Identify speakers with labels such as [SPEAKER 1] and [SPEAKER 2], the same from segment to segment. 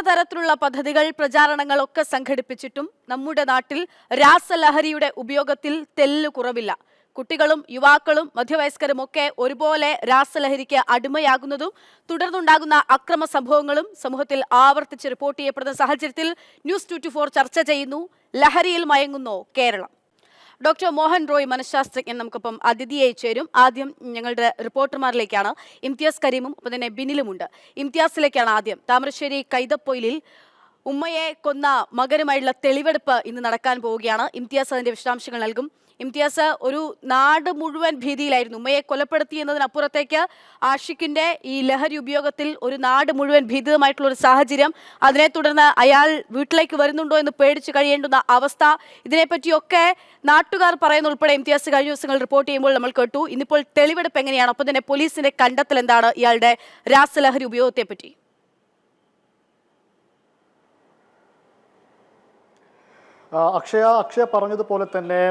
[SPEAKER 1] തരത്തിലുള്ള പദ്ധതികൾ പ്രചാരണങ്ങളൊക്കെ സംഘടിപ്പിച്ചിട്ടും നമ്മുടെ നാട്ടിൽ രാസലഹരിയുടെ ഉപയോഗത്തിൽ തെല്ല് കുറവില്ല. കുട്ടികളും യുവാക്കളും മധ്യവയസ്കരും ഒക്കെ ഒരുപോലെ രാസലഹരിക്ക് അടിമയാകുന്നതും തുടർന്നുണ്ടാകുന്ന അക്രമ സംഭവങ്ങളും സമൂഹത്തിൽ ആവർത്തിച്ച് റിപ്പോർട്ട് ചെയ്യപ്പെടുന്ന സാഹചര്യത്തിൽ ന്യൂസ് 24 ചർച്ച ചെയ്യുന്നു. ലഹരിയിൽ മയങ്ങുന്നു കേരളം. ഡോക്ടർ മോഹൻ റോയ് മനഃശാസ്ത്രജ്ഞൻ നമുക്കൊപ്പം അതിഥിയായി ചേരും. ആദ്യം ഞങ്ങളുടെ റിപ്പോർട്ടർമാരിലേക്കാണ്. ഇംതിയാസ് കരീമും ഒപ്പം തന്നെ ബിനിലുമുണ്ട്. ഇംതിയാസിലേക്കാണ് ആദ്യം. താമരശ്ശേരി കൈതപ്പൊയിലിൽ ഉമ്മയെ കൊന്ന മകനുമായുള്ള തെളിവെടുപ്പ് ഇന്ന് നടക്കാൻ പോവുകയാണ്. ഇംതിയാസ് അതിന്റെ വിശദാംശങ്ങൾ നൽകും. ഇംതിയാസ്, ഒരു നാട് മുഴുവൻ ഭീതിയിലായിരുന്നു. ഉമ്മയെ കൊലപ്പെടുത്തി എന്നതിനപ്പുറത്തേക്ക് ആഷിഖിന്റെ ഈ ലഹരി ഉപയോഗത്തിൽ ഒരു നാട് മുഴുവൻ ഭീതിതമായിട്ടുള്ള ഒരു സാഹചര്യം, അതിനെ തുടർന്ന് അയാൾ വീട്ടിലേക്ക് വരുന്നുണ്ടോ എന്ന് പേടിച്ച് കഴിയേണ്ടുന്ന അവസ്ഥ, ഇതിനെപ്പറ്റിയൊക്കെ നാട്ടുകാർ പറയുന്ന ഉൾപ്പെടെ ഇംതിയാസ് കഴിഞ്ഞ ദിവസങ്ങൾ റിപ്പോർട്ട് ചെയ്യുമ്പോൾ നമ്മൾ കേട്ടു. ഇന്നിപ്പോൾ തെളിവെടുപ്പ് എങ്ങനെയാണ്? ഒപ്പം തന്നെ പോലീസിന്റെ കണ്ടെത്തൽ എന്താണ് ഇയാളുടെ രാസലഹരി ഉപയോഗത്തെ പറ്റി?
[SPEAKER 2] അക്ഷയ പറഞ്ഞതുപോലെ തന്നെ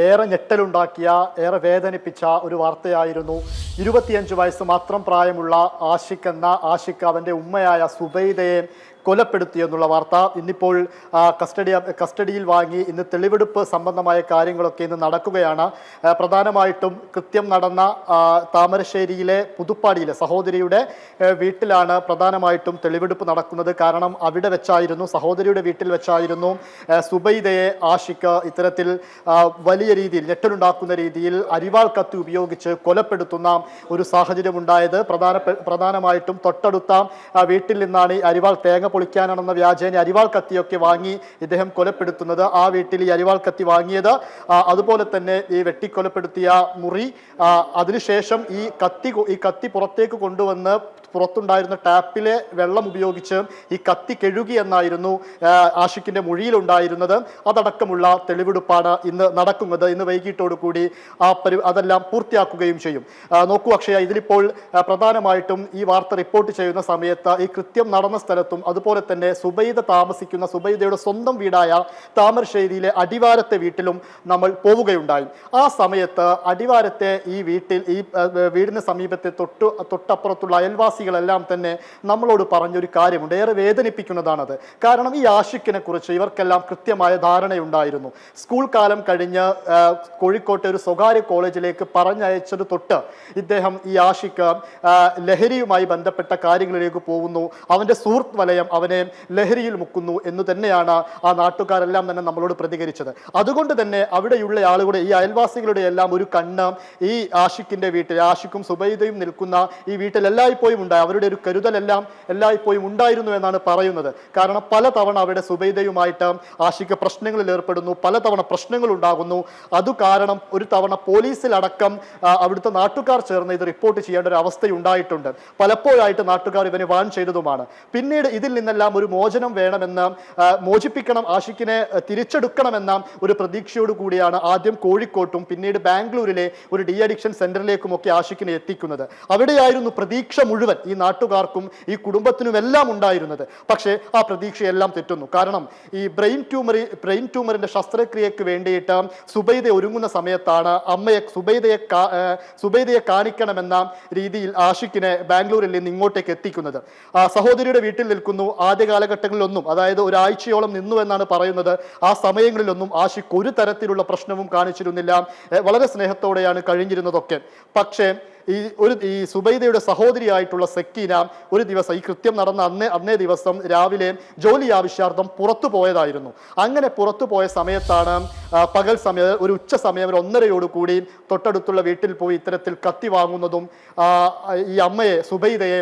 [SPEAKER 2] ഏറെ ഞെട്ടലുണ്ടാക്കിയ, ഏറെ വേദനിപ്പിച്ച ഒരു വാർത്തയായിരുന്നു 25 വയസ്സ് മാത്രം പ്രായമുള്ള ആഷിഖ് അവൻ്റെ ഉമ്മയായ സുബൈദയെ കൊലപ്പെടുത്തി എന്നുള്ള വാർത്ത. ഇന്നിപ്പോൾ കസ്റ്റഡിയിൽ വാങ്ങി ഇന്ന് തെളിവെടുപ്പ് സംബന്ധമായ കാര്യങ്ങളൊക്കെ ഇന്ന് നടക്കുകയാണ്. പ്രധാനമായിട്ടും കൃത്യം നടന്ന താമരശ്ശേരിയിലെ പുതുപ്പാടിയിലെ സഹോദരിയുടെ വീട്ടിലാണ് പ്രധാനമായിട്ടും തെളിവെടുപ്പ് നടക്കുന്നത്. കാരണം അവിടെ വെച്ചായിരുന്നു, സഹോദരിയുടെ വീട്ടിൽ വെച്ചായിരുന്നു സുബൈദയെ ആഷിഖ് ഇത്തരത്തിൽ വലിയ രീതിയിൽ ഞെട്ടലുണ്ടാക്കുന്ന രീതിയിൽ അരിവാൾ കത്തി ഉപയോഗിച്ച് കൊലപ്പെടുത്തുന്ന ഒരു സാഹചര്യം ഉണ്ടായത്. പ്രധാനമായിട്ടും തൊട്ടടുത്ത വീട്ടിൽ നിന്നാണ് ഈ അരിവാൾ തേങ്ങ പൊളിക്കാനാണെന്ന വ്യാജേന അരിവാൾ കത്തിയൊക്കെ വാങ്ങി ഇദ്ദേഹം കൊലപ്പെടുത്തുന്നത്. ആ വീട്ടിൽ ഈ അരിവാൾ കത്തി വാങ്ങിയത്, അതുപോലെ തന്നെ ഈ വെട്ടിക്കൊലപ്പെടുത്തിയ മുറി, അതിനുശേഷം ഈ കത്തി പുറത്തേക്ക് കൊണ്ടുവന്ന് പുറത്തുണ്ടായിരുന്ന ടാപ്പിലെ വെള്ളം ഉപയോഗിച്ച് ഈ കത്തി കഴുകി എന്നായിരുന്നു ആഷിഖിന്റെ മൊഴിയിലുണ്ടായിരുന്നത്. അതടക്കമുള്ള തെളിവെടുപ്പാണ് ഇന്ന് നടക്കുന്നത്. ഇന്ന് വൈകിട്ടോടുകൂടി അതെല്ലാം പൂർത്തിയാക്കുകയും ചെയ്യും. നോക്കൂ അക്ഷയ, ഇതിലിപ്പോൾ പ്രധാനമായിട്ടും ഈ വാർത്ത റിപ്പോർട്ട് ചെയ്യുന്ന സമയത്ത് ഈ കൃത്യം നടന്ന സ്ഥലത്തും അതുപോലെ തന്നെ സുബൈദയുടെ സ്വന്തം വീടായ താമരശ്ശേരിയിലെ അടിവാരത്തെ വീട്ടിലും നമ്മൾ പോവുകയുണ്ടായി. ആ സമയത്ത് അടിവാരത്തെ ഈ വീടിന് സമീപത്തെ തൊട്ടപ്പുറത്തുള്ള അയൽവാസികളെല്ലാം തന്നെ നമ്മളോട് പറഞ്ഞൊരു കാര്യമുണ്ട്. ഏറെ വേദനിപ്പിക്കുന്നതാണത്. കാരണം ഈ ആഷിഖിനെ കുറിച്ച് ഇവർക്കെല്ലാം കൃത്യമായ ധാരണയുണ്ടായിരുന്നു. സ്കൂൾ കാലം കഴിഞ്ഞ് കോഴിക്കോട്ടെ ഒരു സ്വകാര്യ കോളേജിലേക്ക് പറഞ്ഞയച്ചത് തൊട്ട് ഇദ്ദേഹം, ഈ ആഷിഖ്, ലഹരിയുമായി ബന്ധപ്പെട്ട കാര്യങ്ങളിലേക്ക് പോകുന്നു. അവന്റെ സുഹൃത്ത് വലയം അവനെ ലഹരിയിൽ മുക്കുന്നു എന്ന് തന്നെയാണ് ആ നാട്ടുകാരെല്ലാം തന്നെ നമ്മളോട് പ്രതികരിച്ചത്. അതുകൊണ്ട് തന്നെ അവിടെയുള്ള ആളുകളുടെ, ഈ അയൽവാസികളുടെ എല്ലാം ഒരു കണ്ണ് ഈ ആഷിഖിന്റെ വീട്ടിൽ, ആഷിഖും സുബൈദയും നിൽക്കുന്ന ഈ വീട്ടിൽ എല്ലായ്പ്പോഴും ഉണ്ടായി. അവരുടെ ഒരു കരുതലെല്ലാം എല്ലായ്പ്പോഴും ഉണ്ടായിരുന്നു എന്നാണ് പറയുന്നത്. കാരണം പലതവണ അവിടെ സുബൈദയുമായിട്ട് ആഷിഖ് പ്രശ്നങ്ങളിൽ ഏർപ്പെടുന്നു, പലതവണ പ്രശ്നങ്ങൾ ഉണ്ടാകുന്നു. അത് കാരണം ഒരു തവണ പോലീസിലടക്കം അവിടുത്തെ നാട്ടുകാർ ചേർന്ന് ഇത് റിപ്പോർട്ട് ചെയ്യേണ്ട ഒരു അവസ്ഥയുണ്ടായിട്ടുണ്ട്. പലപ്പോഴായിട്ട് നാട്ടുകാർ ഇവനെ വാൺ ചെയ്തതുമാണ്. പിന്നീട് ഇതിൽ നിന്നെല്ലാം ഒരു മോചനം വേണമെന്ന്, മോചിപ്പിക്കണം, ആഷിഖിനെ തിരിച്ചെടുക്കണമെന്ന ഒരു പ്രതീക്ഷയോട് കൂടിയാണ് ആദ്യം കോഴിക്കോട്ടും പിന്നീട് ബാംഗ്ലൂരിലെ ഒരു ഡി അഡിക്ഷൻ സെന്ററിലേക്കുമൊക്കെ ആഷിഖിനെ എത്തിക്കുന്നത്. അവിടെയായിരുന്നു പ്രതീക്ഷ മുഴുവൻ ഈ നാട്ടുകാർക്കും ഈ കുടുംബത്തിനുമെല്ലാം ഉണ്ടായിരുന്നത്. പക്ഷേ ആ പ്രതീക്ഷയെല്ലാം തെറ്റുന്നു. കാരണം ഈ ബ്രെയിൻ ട്യൂമറിന്റെ ശസ്ത്രക്രിയക്ക് വേണ്ടിയിട്ട് സുബൈദ ഒരുങ്ങുന്ന സമയത്താണ് സുബൈദയെ കാണിക്കണമെന്ന രീതിയിൽ ആഷിഖിനെ ബാംഗ്ലൂരിൽ നിന്ന് ഇങ്ങോട്ടേക്ക് എത്തിക്കുന്നത്. സഹോദരിയുടെ വീട്ടിൽ നിൽക്കുന്നു. ആദ്യ കാലഘട്ടങ്ങളിലൊന്നും, അതായത് ഒരാഴ്ചയോളം നിന്നു എന്നാണ് പറയുന്നത്. ആ സമയങ്ങളിലൊന്നും ആഷിഖ് ഒരു തരത്തിലുള്ള പ്രശ്നവും കാണിച്ചിരുന്നില്ല. വളരെ സ്നേഹത്തോടെയാണ് കഴിഞ്ഞിരുന്നതൊക്കെ. പക്ഷേ ഈ സുബൈദയുടെ സഹോദരിയായിട്ടുള്ള സക്കീന ഒരു ദിവസം, ഈ കൃത്യം നടന്ന അന്നേ ദിവസം രാവിലെ ജോലി ആവശ്യാർത്ഥം പുറത്തു പോയതായിരുന്നു. അങ്ങനെ പുറത്തു പോയ സമയത്താണ് പകൽ സമയം, ഒരു ഉച്ച സമയം, 1:30 കൂടി തൊട്ടടുത്തുള്ള വീട്ടിൽ പോയി ഇത്തരത്തിൽ കത്തി വാങ്ങുന്നതും ഈ അമ്മയെ, സുബൈദയെ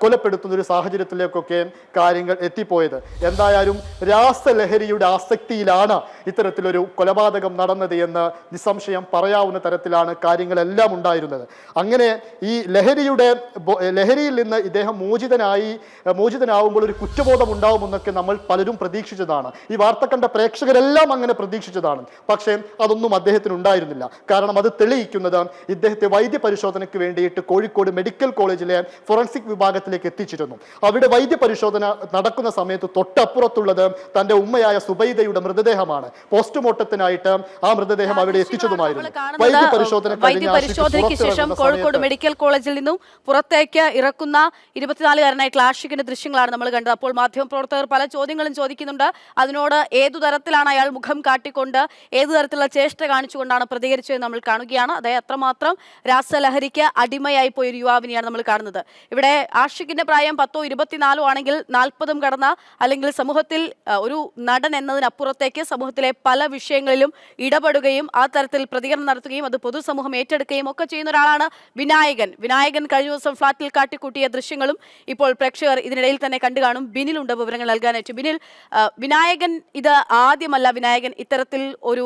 [SPEAKER 2] കൊലപ്പെടുത്തുന്ന ഒരു സാഹചര്യത്തിലേക്കൊക്കെ കാര്യങ്ങൾ എത്തിപ്പോയത്. എന്തായാലും രാസലഹരിയുടെ ആസക്തിയിലാണ് ഇത്തരത്തിലൊരു കൊലപാതകം നടന്നത് എന്ന് നിസ്സംശയം പറയാവുന്ന തരത്തിലാണ് കാര്യങ്ങളെല്ലാം ഉണ്ടായിരുന്നത്. അങ്ങനെ ഈ ലഹരിയിൽ നിന്ന് ഇദ്ദേഹം മോചിതനാവുമ്പോൾ ഒരു കുറ്റബോധം ഉണ്ടാവുമെന്നൊക്കെ നമ്മൾ പലരും പ്രതീക്ഷിച്ചതാണ്. ഈ വാർത്ത കണ്ട പ്രേക്ഷകരെല്ലാം അങ്ങനെ പ്രതീക്ഷിച്ചതാണ്. പക്ഷേ അതൊന്നും അദ്ദേഹത്തിന് ഉണ്ടായിരുന്നില്ല. കാരണം അത് തെളിയിക്കുന്നത് ഇദ്ദേഹത്തെ വൈദ്യ പരിശോധനയ്ക്ക് വേണ്ടിയിട്ട് കോഴിക്കോട് മെഡിക്കൽ കോളേജിലെ ഫോറൻസിക് വിഭാഗം ഭാഗത്തിലേക്ക് എത്തിച്ചിരുന്നു. അവിടെ വൈദ്യപരിശോധന നടക്കുന്ന സമയത്ത് തൊട്ടപ്പുറത്തുള്ളത് തന്റെ ഉമ്മയായ സുബൈദയുടെ മൃതദേഹമാണ്. പോസ്റ്റ്മോർട്ടത്തിനായിട്ട് ആ മൃതദേഹം അവിടെ എത്തിച്ചതുമായിരുന്നു.
[SPEAKER 1] വൈദ്യപരിശോധനയ്ക്ക് ശേഷം കോഴിക്കോട് മെഡിക്കൽ കോളേജിൽ നിന്നും പുറത്തേക്ക് ഇറക്കുന്ന 24-കാരനായിട്ടുള്ള ആഷിഖിന്റെ ദൃശ്യങ്ങളാണ് നമ്മൾ കണ്ടത്. അപ്പോൾ മാധ്യമപ്രവർത്തകർ പല ചോദ്യങ്ങളും ചോദിക്കുന്നുണ്ട്. അതിനോട് ഏതു തരത്തിലാണ് അയാൾ മുഖം കാട്ടിക്കൊണ്ട് ഏതു തരത്തിലുള്ള ചേഷ്ട കാണിച്ചുകൊണ്ടാണ് പ്രതികരിച്ചതെന്ന് നമ്മൾ കാണുകയാണ്. അതായത് അത്രമാത്രം രാസലഹരിക്ക് അടിമയായി പോയ ഒരു യുവാവിനെയാണ് നമ്മൾ കാണുന്നത്. ഇവിടെ ആഷിഖിന്റെ പ്രായം 10 or 24 ആണെങ്കിൽ 40 കടന്ന, അല്ലെങ്കിൽ സമൂഹത്തിൽ ഒരു നടൻ എന്നതിനപ്പുറത്തേക്ക് സമൂഹത്തിലെ പല വിഷയങ്ങളിലും ഇടപെടുകയും ആ തരത്തിൽ പ്രതികരണം നടത്തുകയും അത് പൊതുസമൂഹം ഏറ്റെടുക്കുകയും ഒക്കെ ചെയ്യുന്ന ഒരാളാണ് വിനായകൻ. കഴിഞ്ഞ ദിവസം ഫ്ളാറ്റിൽ കാട്ടിക്കൂട്ടിയ ദൃശ്യങ്ങളും ഇപ്പോൾ പ്രേക്ഷകർ ഇതിനിടയിൽ തന്നെ കണ്ടു കാണും. ബിനിലുണ്ട് വിവരങ്ങൾ നൽകാനായിട്ട്. ബിനിൽ, വിനായകൻ ഇത് ആദ്യമല്ല. വിനായകൻ ഇത്തരത്തിൽ ഒരു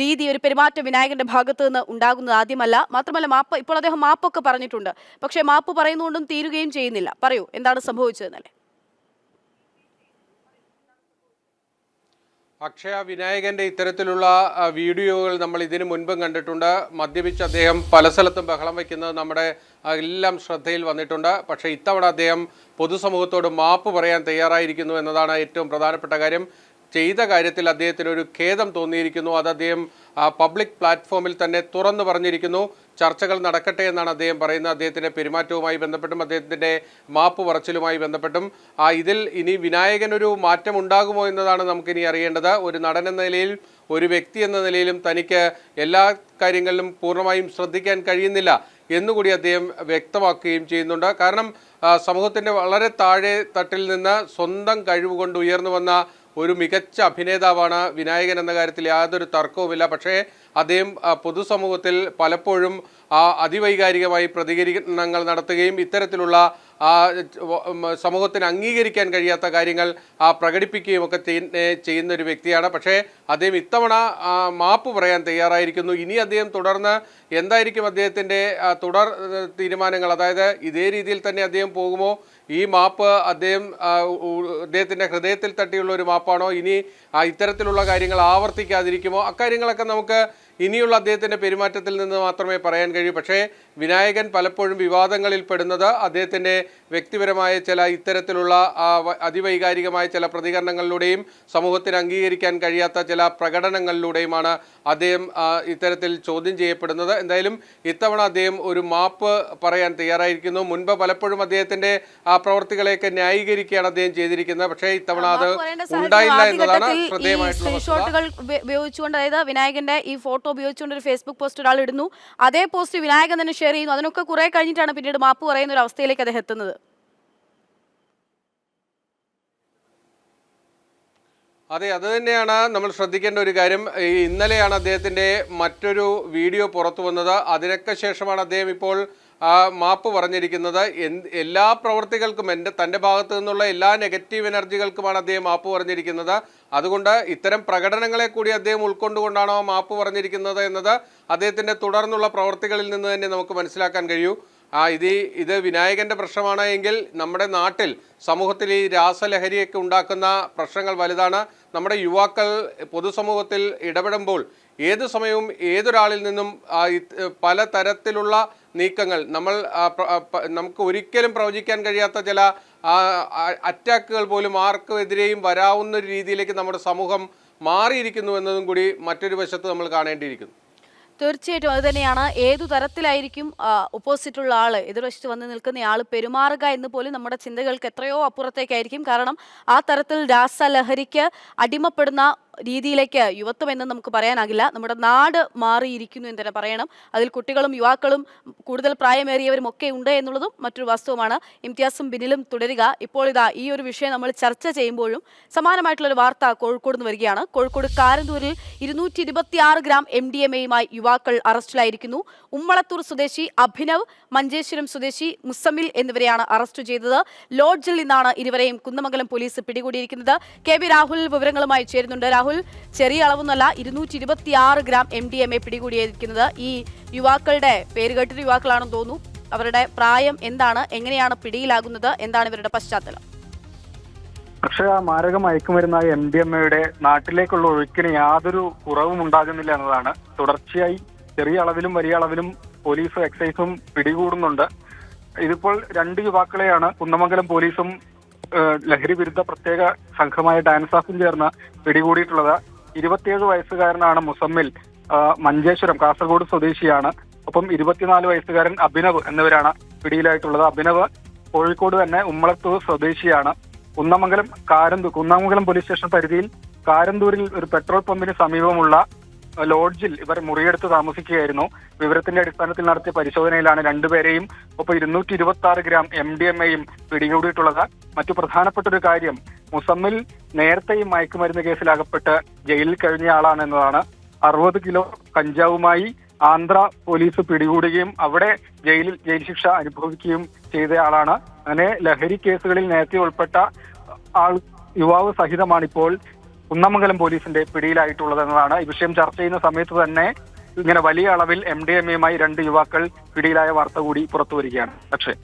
[SPEAKER 1] രീതി, ഒരു പെരുമാറ്റം വിനായകന്റെ ഭാഗത്ത് നിന്ന് ഉണ്ടാകുന്നത് ആദ്യമല്ല. മാത്രമല്ല ഇപ്പോൾ അദ്ദേഹം മാപ്പൊക്കെ പറഞ്ഞിട്ടുണ്ട്. പക്ഷേ മാപ്പ് പറയുന്നുകൊണ്ടും തീരുകയും ചെയ്യുന്നില്ല. പറയൂ, എന്താണ് സംഭവിച്ചതെന്നല്ലേ?
[SPEAKER 3] അക്ഷയ, വിനായകന്റെ ഇത്തരത്തിലുള്ള വീഡിയോകൾ നമ്മൾ ഇതിനു മുൻപും കണ്ടിട്ടുണ്ട്. മദ്യപിച്ച് അദ്ദേഹം പല സ്ഥലത്തും ബഹളം വയ്ക്കുന്നത് നമ്മുടെ എല്ലാം ശ്രദ്ധയിൽ വന്നിട്ടുണ്ട്. പക്ഷേ ഇത്തവണ അദ്ദേഹം പൊതുസമൂഹത്തോട് മാപ്പ് പറയാൻ തയ്യാറായിരിക്കുന്നു എന്നതാണ് ഏറ്റവും പ്രധാനപ്പെട്ട കാര്യം. ചെയ്ത കാര്യത്തിൽ അദ്ദേഹത്തിന് ഒരു ഖേദം തോന്നിയിരിക്കുന്നു. അത് അദ്ദേഹം പബ്ലിക് പ്ലാറ്റ്ഫോമിൽ തന്നെ തുറന്നു പറഞ്ഞിരിക്കുന്നു. ചർച്ചകൾ നടക്കട്ടെ എന്നാണ് അദ്ദേഹം പറയുന്നത്. അദ്ദേഹത്തിൻ്റെ പെരുമാറ്റവുമായി ബന്ധപ്പെട്ടും അദ്ദേഹത്തിൻ്റെ മാപ്പ് പറച്ചിലുമായി ബന്ധപ്പെട്ടും ഇതിൽ ഇനി വിനായകനൊരു മാറ്റം ഉണ്ടാകുമോ എന്നതാണ് നമുക്കിനി അറിയേണ്ടത്. ഒരു നടൻ എന്ന നിലയിൽ, ഒരു വ്യക്തി എന്ന നിലയിലും തനിക്ക് എല്ലാ കാര്യങ്ങളിലും പൂർണ്ണമായും ശ്രദ്ധിക്കാൻ കഴിയുന്നില്ല എന്നുകൂടി അദ്ദേഹം വ്യക്തമാക്കുകയും ചെയ്യുന്നുണ്ട്. കാരണം സമൂഹത്തിൻ്റെ വളരെ താഴെ തട്ടിൽ നിന്ന് സ്വന്തം കഴിവുകൊണ്ട് ഉയർന്നു വന്ന ഒരു മികച്ച അഭിനേതാവാണ് വിനായകൻ എന്ന കാര്യത്തിൽ യാതൊരു തർക്കവുമില്ല. പക്ഷേ അദ്ദേഹം പൊതുസമൂഹത്തിൽ പലപ്പോഴും അതിവൈകാരികമായി പ്രതികരണങ്ങൾ നടത്തുകയും ഇത്തരത്തിലുള്ള സമൂഹത്തിന് അംഗീകരിക്കാൻ കഴിയാത്ത കാര്യങ്ങൾ പ്രകടിപ്പിക്കുകയും ഒക്കെ ചെയ്യുന്ന ഒരു വ്യക്തിയാണ്. പക്ഷേ അദ്ദേഹം ഇത്തവണ മാപ്പ് പറയാൻ തയ്യാറായിരിക്കുന്നു. ഇനി അദ്ദേഹം തുടർന്ന് എന്തായിരിക്കും അദ്ദേഹത്തിൻ്റെ തുടർ തീരുമാനങ്ങൾ? അതായത് ഇതേ രീതിയിൽ തന്നെ അദ്ദേഹം പോകുമോ? ഈ മാപ്പ് അദ്ദേഹത്തിൻ്റെ ഹൃദയത്തിൽ തട്ടിയുള്ള ഒരു മാപ്പാണോ? ഇനി ഇത്തരത്തിലുള്ള കാര്യങ്ങൾ ആവർത്തിക്കാതിരിക്കുമോ? അക്കാര്യങ്ങളൊക്കെ നമുക്ക് ഇനിയുള്ള അദ്ദേഹത്തിൻ്റെ പെരുമാറ്റത്തിൽ നിന്ന് മാത്രമേ പറയാൻ കഴിയൂ. പക്ഷേ വിനായകൻ പലപ്പോഴും വിവാദങ്ങളിൽ പെടുന്നത് അദ്ദേഹത്തിൻ്റെ വ്യക്തിപരമായ ചില ഇത്തരത്തിലുള്ള അതിവൈകാരികമായ ചില പ്രതികരണങ്ങളിലൂടെയും സമൂഹത്തിന് അംഗീകരിക്കാൻ കഴിയാത്ത ചില പ്രകടനങ്ങളിലൂടെയുമാണ് അദ്ദേഹം ഇത്തരത്തിൽ ചോദ്യം ചെയ്യപ്പെടുന്നത്. എന്തായാലും ഇത്തവണ അദ്ദേഹം ഒരു മാപ്പ് പറയാൻ തയ്യാറായിരിക്കുന്നു. മുൻപ് പലപ്പോഴും അദ്ദേഹത്തിൻ്റെ പ്രവർത്തികളെയൊക്കെ ന്യായീകരിക്കുകയാണ് അദ്ദേഹം ചെയ്തിരിക്കുന്നത്. പക്ഷേ ഇത്തവണ അത് ഉണ്ടായില്ല എന്നതാണ് ശ്രദ്ധേയമായിട്ടുള്ള
[SPEAKER 1] ഉപയോഗിച്ചുകൊണ്ട്, അതായത് വിനായകന്റെ ഈ ഫോട്ടോ ഉപയോഗിച്ചുകൊണ്ട് ഒരു ഫേസ്ബുക്ക് പോസ്റ്റ് ഒരാൾ ഇടുന്നു. അതേ പോസ്റ്റ് വിനായകൻ തന്നെ ഷെയർ ചെയ്യുന്നു. അതിനൊക്കെ കുറെ കഴിഞ്ഞിട്ടാണ് പിന്നീട് മാപ്പ് പറയുന്ന ഒരു അവസ്ഥയിലേക്ക് അദ്ദേഹം എത്തുന്നത്.
[SPEAKER 3] അതെ, അത് തന്നെയാണ് നമ്മൾ ശ്രദ്ധിക്കേണ്ട ഒരു കാര്യം. ഇന്നലെയാണ് അദ്ദേഹത്തിൻ്റെ മറ്റൊരു വീഡിയോ പുറത്തു വന്നത്. അതിനൊക്കെ ശേഷമാണ് അദ്ദേഹം ഇപ്പോൾ മാപ്പ് പറഞ്ഞിരിക്കുന്നത്. എല്ലാ പ്രവർത്തികൾക്കും തൻ്റെ ഭാഗത്തു നിന്നുള്ള എല്ലാ നെഗറ്റീവ് എനർജികൾക്കുമാണ് അദ്ദേഹം മാപ്പ് പറഞ്ഞിരിക്കുന്നത്. അതുകൊണ്ട് ഇത്തരം പ്രകടനങ്ങളെ കൂടി അദ്ദേഹം ഉൾക്കൊണ്ടുകൊണ്ടാണോ മാപ്പ് പറഞ്ഞിരിക്കുന്നത് എന്നത് അദ്ദേഹത്തിൻ്റെ തുടർന്നുള്ള പ്രവർത്തികളിൽ നിന്ന് തന്നെ നമുക്ക് മനസ്സിലാക്കാൻ കഴിയൂ. ഇത് വിനായകൻ്റെ പ്രശ്നമാണ് എങ്കിൽ നമ്മുടെ നാട്ടിൽ സമൂഹത്തിൽ ഈ രാസലഹരിയൊക്കെ ഉണ്ടാക്കുന്ന പ്രശ്നങ്ങൾ വലുതാണ്. നമ്മുടെ യുവാക്കൾ പൊതുസമൂഹത്തിൽ ഇടപെടുമ്പോൾ ഏത് സമയവും ഏതൊരാളിൽ നിന്നും പല തരത്തിലുള്ള നീക്കങ്ങൾ നമുക്ക് ഒരിക്കലും പ്രവചിക്കാൻ കഴിയാത്ത ചില അറ്റാക്കുകൾ പോലും ആർക്കെതിരെയും വരാവുന്ന ഒരു രീതിയിലേക്ക് നമ്മുടെ സമൂഹം മാറിയിരിക്കുന്നു എന്നതും കൂടി മറ്റൊരു വശത്ത് നമ്മൾ കാണേണ്ടിയിരിക്കുന്നു.
[SPEAKER 1] തീർച്ചയായിട്ടും അത് തന്നെയാണ്. ഏതു തരത്തിലായിരിക്കും ഓപ്പോസിറ്റുള്ള ആള്, എതിർവശത്ത് വന്ന് നിൽക്കുന്ന ആൾ പെരുമാറുക എന്ന് പോലും നമ്മുടെ ചിന്തകൾക്ക് എത്രയോ അപ്പുറത്തേക്കായിരിക്കും. കാരണം ആ തരത്തിൽ രാസലഹരിക്ക് അടിമപ്പെടുന്ന രീതിയിലേക്ക് യുവത്വം എന്ന് നമുക്ക് പറയാനാകില്ല. നമ്മുടെ നാട് മാറിയിരിക്കുന്നു എന്ന് തന്നെ പറയണം. അതിൽ കുട്ടികളും യുവാക്കളും കൂടുതൽ പ്രായമേറിയവരും ഒക്കെ ഉണ്ട് എന്നുള്ളതും മറ്റൊരു വാസ്തവമാണ്. ഇംതിയാസും ബിനിലും തുടരുക. ഇപ്പോൾ ഈ ഒരു വിഷയം നമ്മൾ ചർച്ച ചെയ്യുമ്പോഴും സമാനമായിട്ടുള്ളൊരു വാർത്ത കോഴിക്കോട് നിന്ന് വരികയാണ്. കോഴിക്കോട് കാരന്തൂരിൽ 226 ഗ്രാം MDMA-യുമായി യുവാക്കൾ അറസ്റ്റിലായിരിക്കുന്നു. ഉമ്മളത്തൂർ സ്വദേശി അഭിനവ്, മഞ്ചേശ്വരം സ്വദേശി മുസമ്മിൽ എന്നിവരെയാണ് അറസ്റ്റ് ചെയ്തത്. ലോഡ്ജിൽ നിന്നാണ് ഇരുവരെയും കുന്നമംഗലം പോലീസ് പിടികൂടിയിരിക്കുന്നത്. KB രാഹുൽ വിവരങ്ങളുമായി ചേരുന്നുണ്ട്. രാഹുൽ, ചെറിയ അളവൊന്നല്ല, 226 ഗ്രാം MDMA പിടികൂടിയിരിക്കുന്നത്. ഈ യുവാക്കളുടെ പേര് കേട്ടൊരു യുവാക്കളാണെന്ന് തോന്നുന്നു. അവരുടെ പ്രായം എന്താണ്, എങ്ങനെയാണ് പിടിയിലാകുന്നത്, എന്താണ് ഇവരുടെ പശ്ചാത്തലം?
[SPEAKER 4] പക്ഷേ മാരക മയക്കുമരുന്നായ MDMA-യുടെ നാട്ടിലേക്കുള്ള ഒഴുക്കിന് യാതൊരു കുറവും ഉണ്ടാകുന്നില്ല എന്നതാണ്. തുടർച്ചയായി ചെറിയ അളവിലും വലിയ അളവിലും പോലീസും എക്സൈസും പിടികൂടുന്നുണ്ട്. ഇതിപ്പോൾ 2 യുവാക്കളെയാണ് കുന്നമംഗലം പോലീസും ലഹരി വിരുദ്ധ പ്രത്യേക സംഘമായ ഡാൻസാഫും ചേർന്ന് പിടികൂടിയിട്ടുള്ളത്. 27 വയസ്സുകാരനാണ് മുസമ്മിൽ, മഞ്ചേശ്വരം കാസർഗോഡ് സ്വദേശിയാണ്. ഒപ്പം 24 വയസ്സുകാരൻ അഭിനവ് എന്നിവരാണ് പിടിയിലായിട്ടുള്ളത്. അഭിനവ് കോഴിക്കോട് തന്നെ ഉമ്മളത്തൂർ സ്വദേശിയാണ്. കുന്നമംഗലം പോലീസ് സ്റ്റേഷൻ പരിധിയിൽ കാരന്തൂരിൽ ഒരു പെട്രോൾ പമ്പിന് സമീപമുള്ള ലോഡ്ജിൽ ഇവർ മുറിയെടുത്ത് താമസിക്കുകയായിരുന്നു. വിവരത്തിന്റെ അടിസ്ഥാനത്തിൽ നടത്തിയ പരിശോധനയിലാണ് രണ്ടുപേരെയും ഒപ്പം 226 ഗ്രാം MDMAയും പിടികൂടിയിട്ടുള്ളത്. മറ്റു പ്രധാനപ്പെട്ട ഒരു കാര്യം, മുസമ്മിൽ നേരത്തെയും മയക്കുമരുന്ന് കേസിൽ അകപ്പെട്ട് ജയിലിൽ കഴിഞ്ഞ ആളാണ് എന്നതാണ്. 60 കിലോ കഞ്ചാവുമായി ആന്ധ്ര പോലീസ് പിടികൂടുകയും അവിടെ ജയിൽ ശിക്ഷ അനുഭവിക്കുകയും ചെയ്ത ആളാണ്. അങ്ങനെ ലഹരി കേസുകളിൽ നേരത്തെ ഉൾപ്പെട്ട യുവാവ് സഹിതമാണ് ഇപ്പോൾ കുന്നമംഗലം പോലീസിന്റെ പിടിയിലായിട്ടുള്ളതെന്നതാണ്. ഈ വിഷയം ചർച്ച ചെയ്യുന്ന സമയത്ത് തന്നെ ഇങ്ങനെ വലിയ അളവിൽ MDMAയുമായി 2 യുവാക്കൾ പിടിയിലായ വാർത്ത കൂടി പുറത്തുവരികയാണ്. പക്ഷേ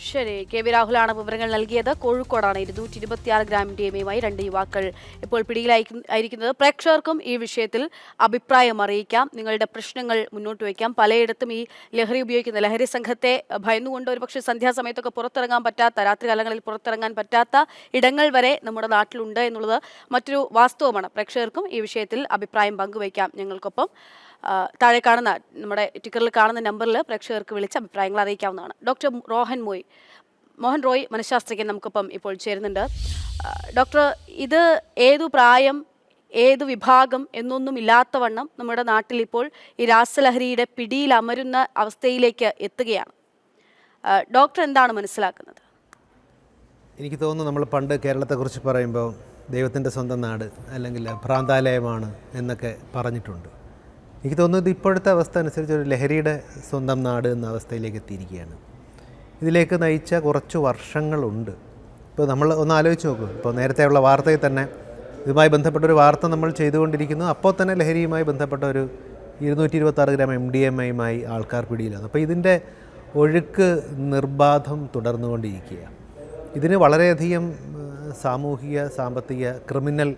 [SPEAKER 1] ശരി, കെ വി രാഹുലാണ് വിവരങ്ങൾ നൽകിയത്. കോഴിക്കോടാണ് 226 ഗ്രാം MDMAയുമായി 2 യുവാക്കൾ ഇപ്പോൾ പിടിയിലായിരിക്കുന്നത്. പ്രേക്ഷകർക്കും ഈ വിഷയത്തിൽ അഭിപ്രായം അറിയിക്കാം, നിങ്ങളുടെ പ്രശ്നങ്ങൾ മുന്നോട്ട് വയ്ക്കാം. പലയിടത്തും ഈ ലഹരി ഉപയോഗിക്കുന്ന ലഹരി സംഘത്തെ ഭയന്നുകൊണ്ട് ഒരുപക്ഷെ സന്ധ്യാസമയത്തൊക്കെ പുറത്തിറങ്ങാൻ പറ്റാത്ത, രാത്രികാലങ്ങളിൽ പുറത്തിറങ്ങാൻ പറ്റാത്ത ഇടങ്ങൾ വരെ നമ്മുടെ നാട്ടിലുണ്ട് എന്നുള്ളത് മറ്റൊരു വാസ്തവമാണ്. പ്രേക്ഷകർക്കും ഈ വിഷയത്തിൽ അഭിപ്രായം പങ്കുവയ്ക്കാം. ഞങ്ങൾക്കൊപ്പം താഴെ കാണുന്ന നമ്മുടെ ടിക്കറിൽ കാണുന്ന നമ്പറിൽ പ്രേക്ഷകർക്ക് വിളിച്ച് അഭിപ്രായങ്ങൾ അറിയിക്കാവുന്നതാണ്. ഡോക്ടർ മോഹൻ റോയ് മനഃശാസ്ത്രജ്ഞൻ നമുക്കൊപ്പം ഇപ്പോൾ ചേരുന്നുണ്ട്. ഡോക്ടർ, ഇത് ഏതു പ്രായം, ഏതു വിഭാഗം എന്നൊന്നും ഇല്ലാത്തവണ്ണം നമ്മുടെ നാട്ടിൽ ഇപ്പോൾ ഈ രാസലഹരിയുടെ പിടിയിൽ അമരുന്ന അവസ്ഥയിലേക്ക് എത്തുകയാണ്. ഡോക്ടർ എന്താണ് മനസ്സിലാക്കുന്നത്?
[SPEAKER 5] എനിക്ക് തോന്നുന്നു നമ്മൾ പണ്ട് കേരളത്തെക്കുറിച്ച് പറയുമ്പോൾ ദൈവത്തിൻ്റെ സ്വന്തം നാട് അല്ലെങ്കിൽ ഭ്രാന്താലയമാണ് എന്നൊക്കെ പറഞ്ഞിട്ടുണ്ട്. എനിക്ക് തോന്നുന്നത് ഇപ്പോഴത്തെ അവസ്ഥ അനുസരിച്ച് ഒരു ലഹരിയുടെ സ്വന്തം നാട് എന്ന അവസ്ഥയിലേക്ക് എത്തിയിരിക്കുകയാണ്. ഇതിലേക്ക് നയിച്ച കുറച്ച് വർഷങ്ങളുണ്ട്. ഇപ്പോൾ നമ്മൾ ഒന്ന് ആലോചിച്ച് നോക്കും, ഇപ്പോൾ നേരത്തെയുള്ള വാർത്തയിൽ തന്നെ ഇതുമായി ബന്ധപ്പെട്ടൊരു വാർത്ത നമ്മൾ ചെയ്തുകൊണ്ടിരിക്കുന്നു. അപ്പോൾ തന്നെ ലഹരിയുമായി ബന്ധപ്പെട്ട ഒരു 226 ഗ്രാം MDMAയുമായി ആൾക്കാർ പിടിയിലാണ്. അപ്പോൾ ഇതിൻ്റെ ഒഴുക്ക് നിർബാധം തുടർന്നുകൊണ്ടിരിക്കുക. ഇതിന് വളരെയധികം സാമൂഹിക, സാമ്പത്തിക, ക്രിമിനൽ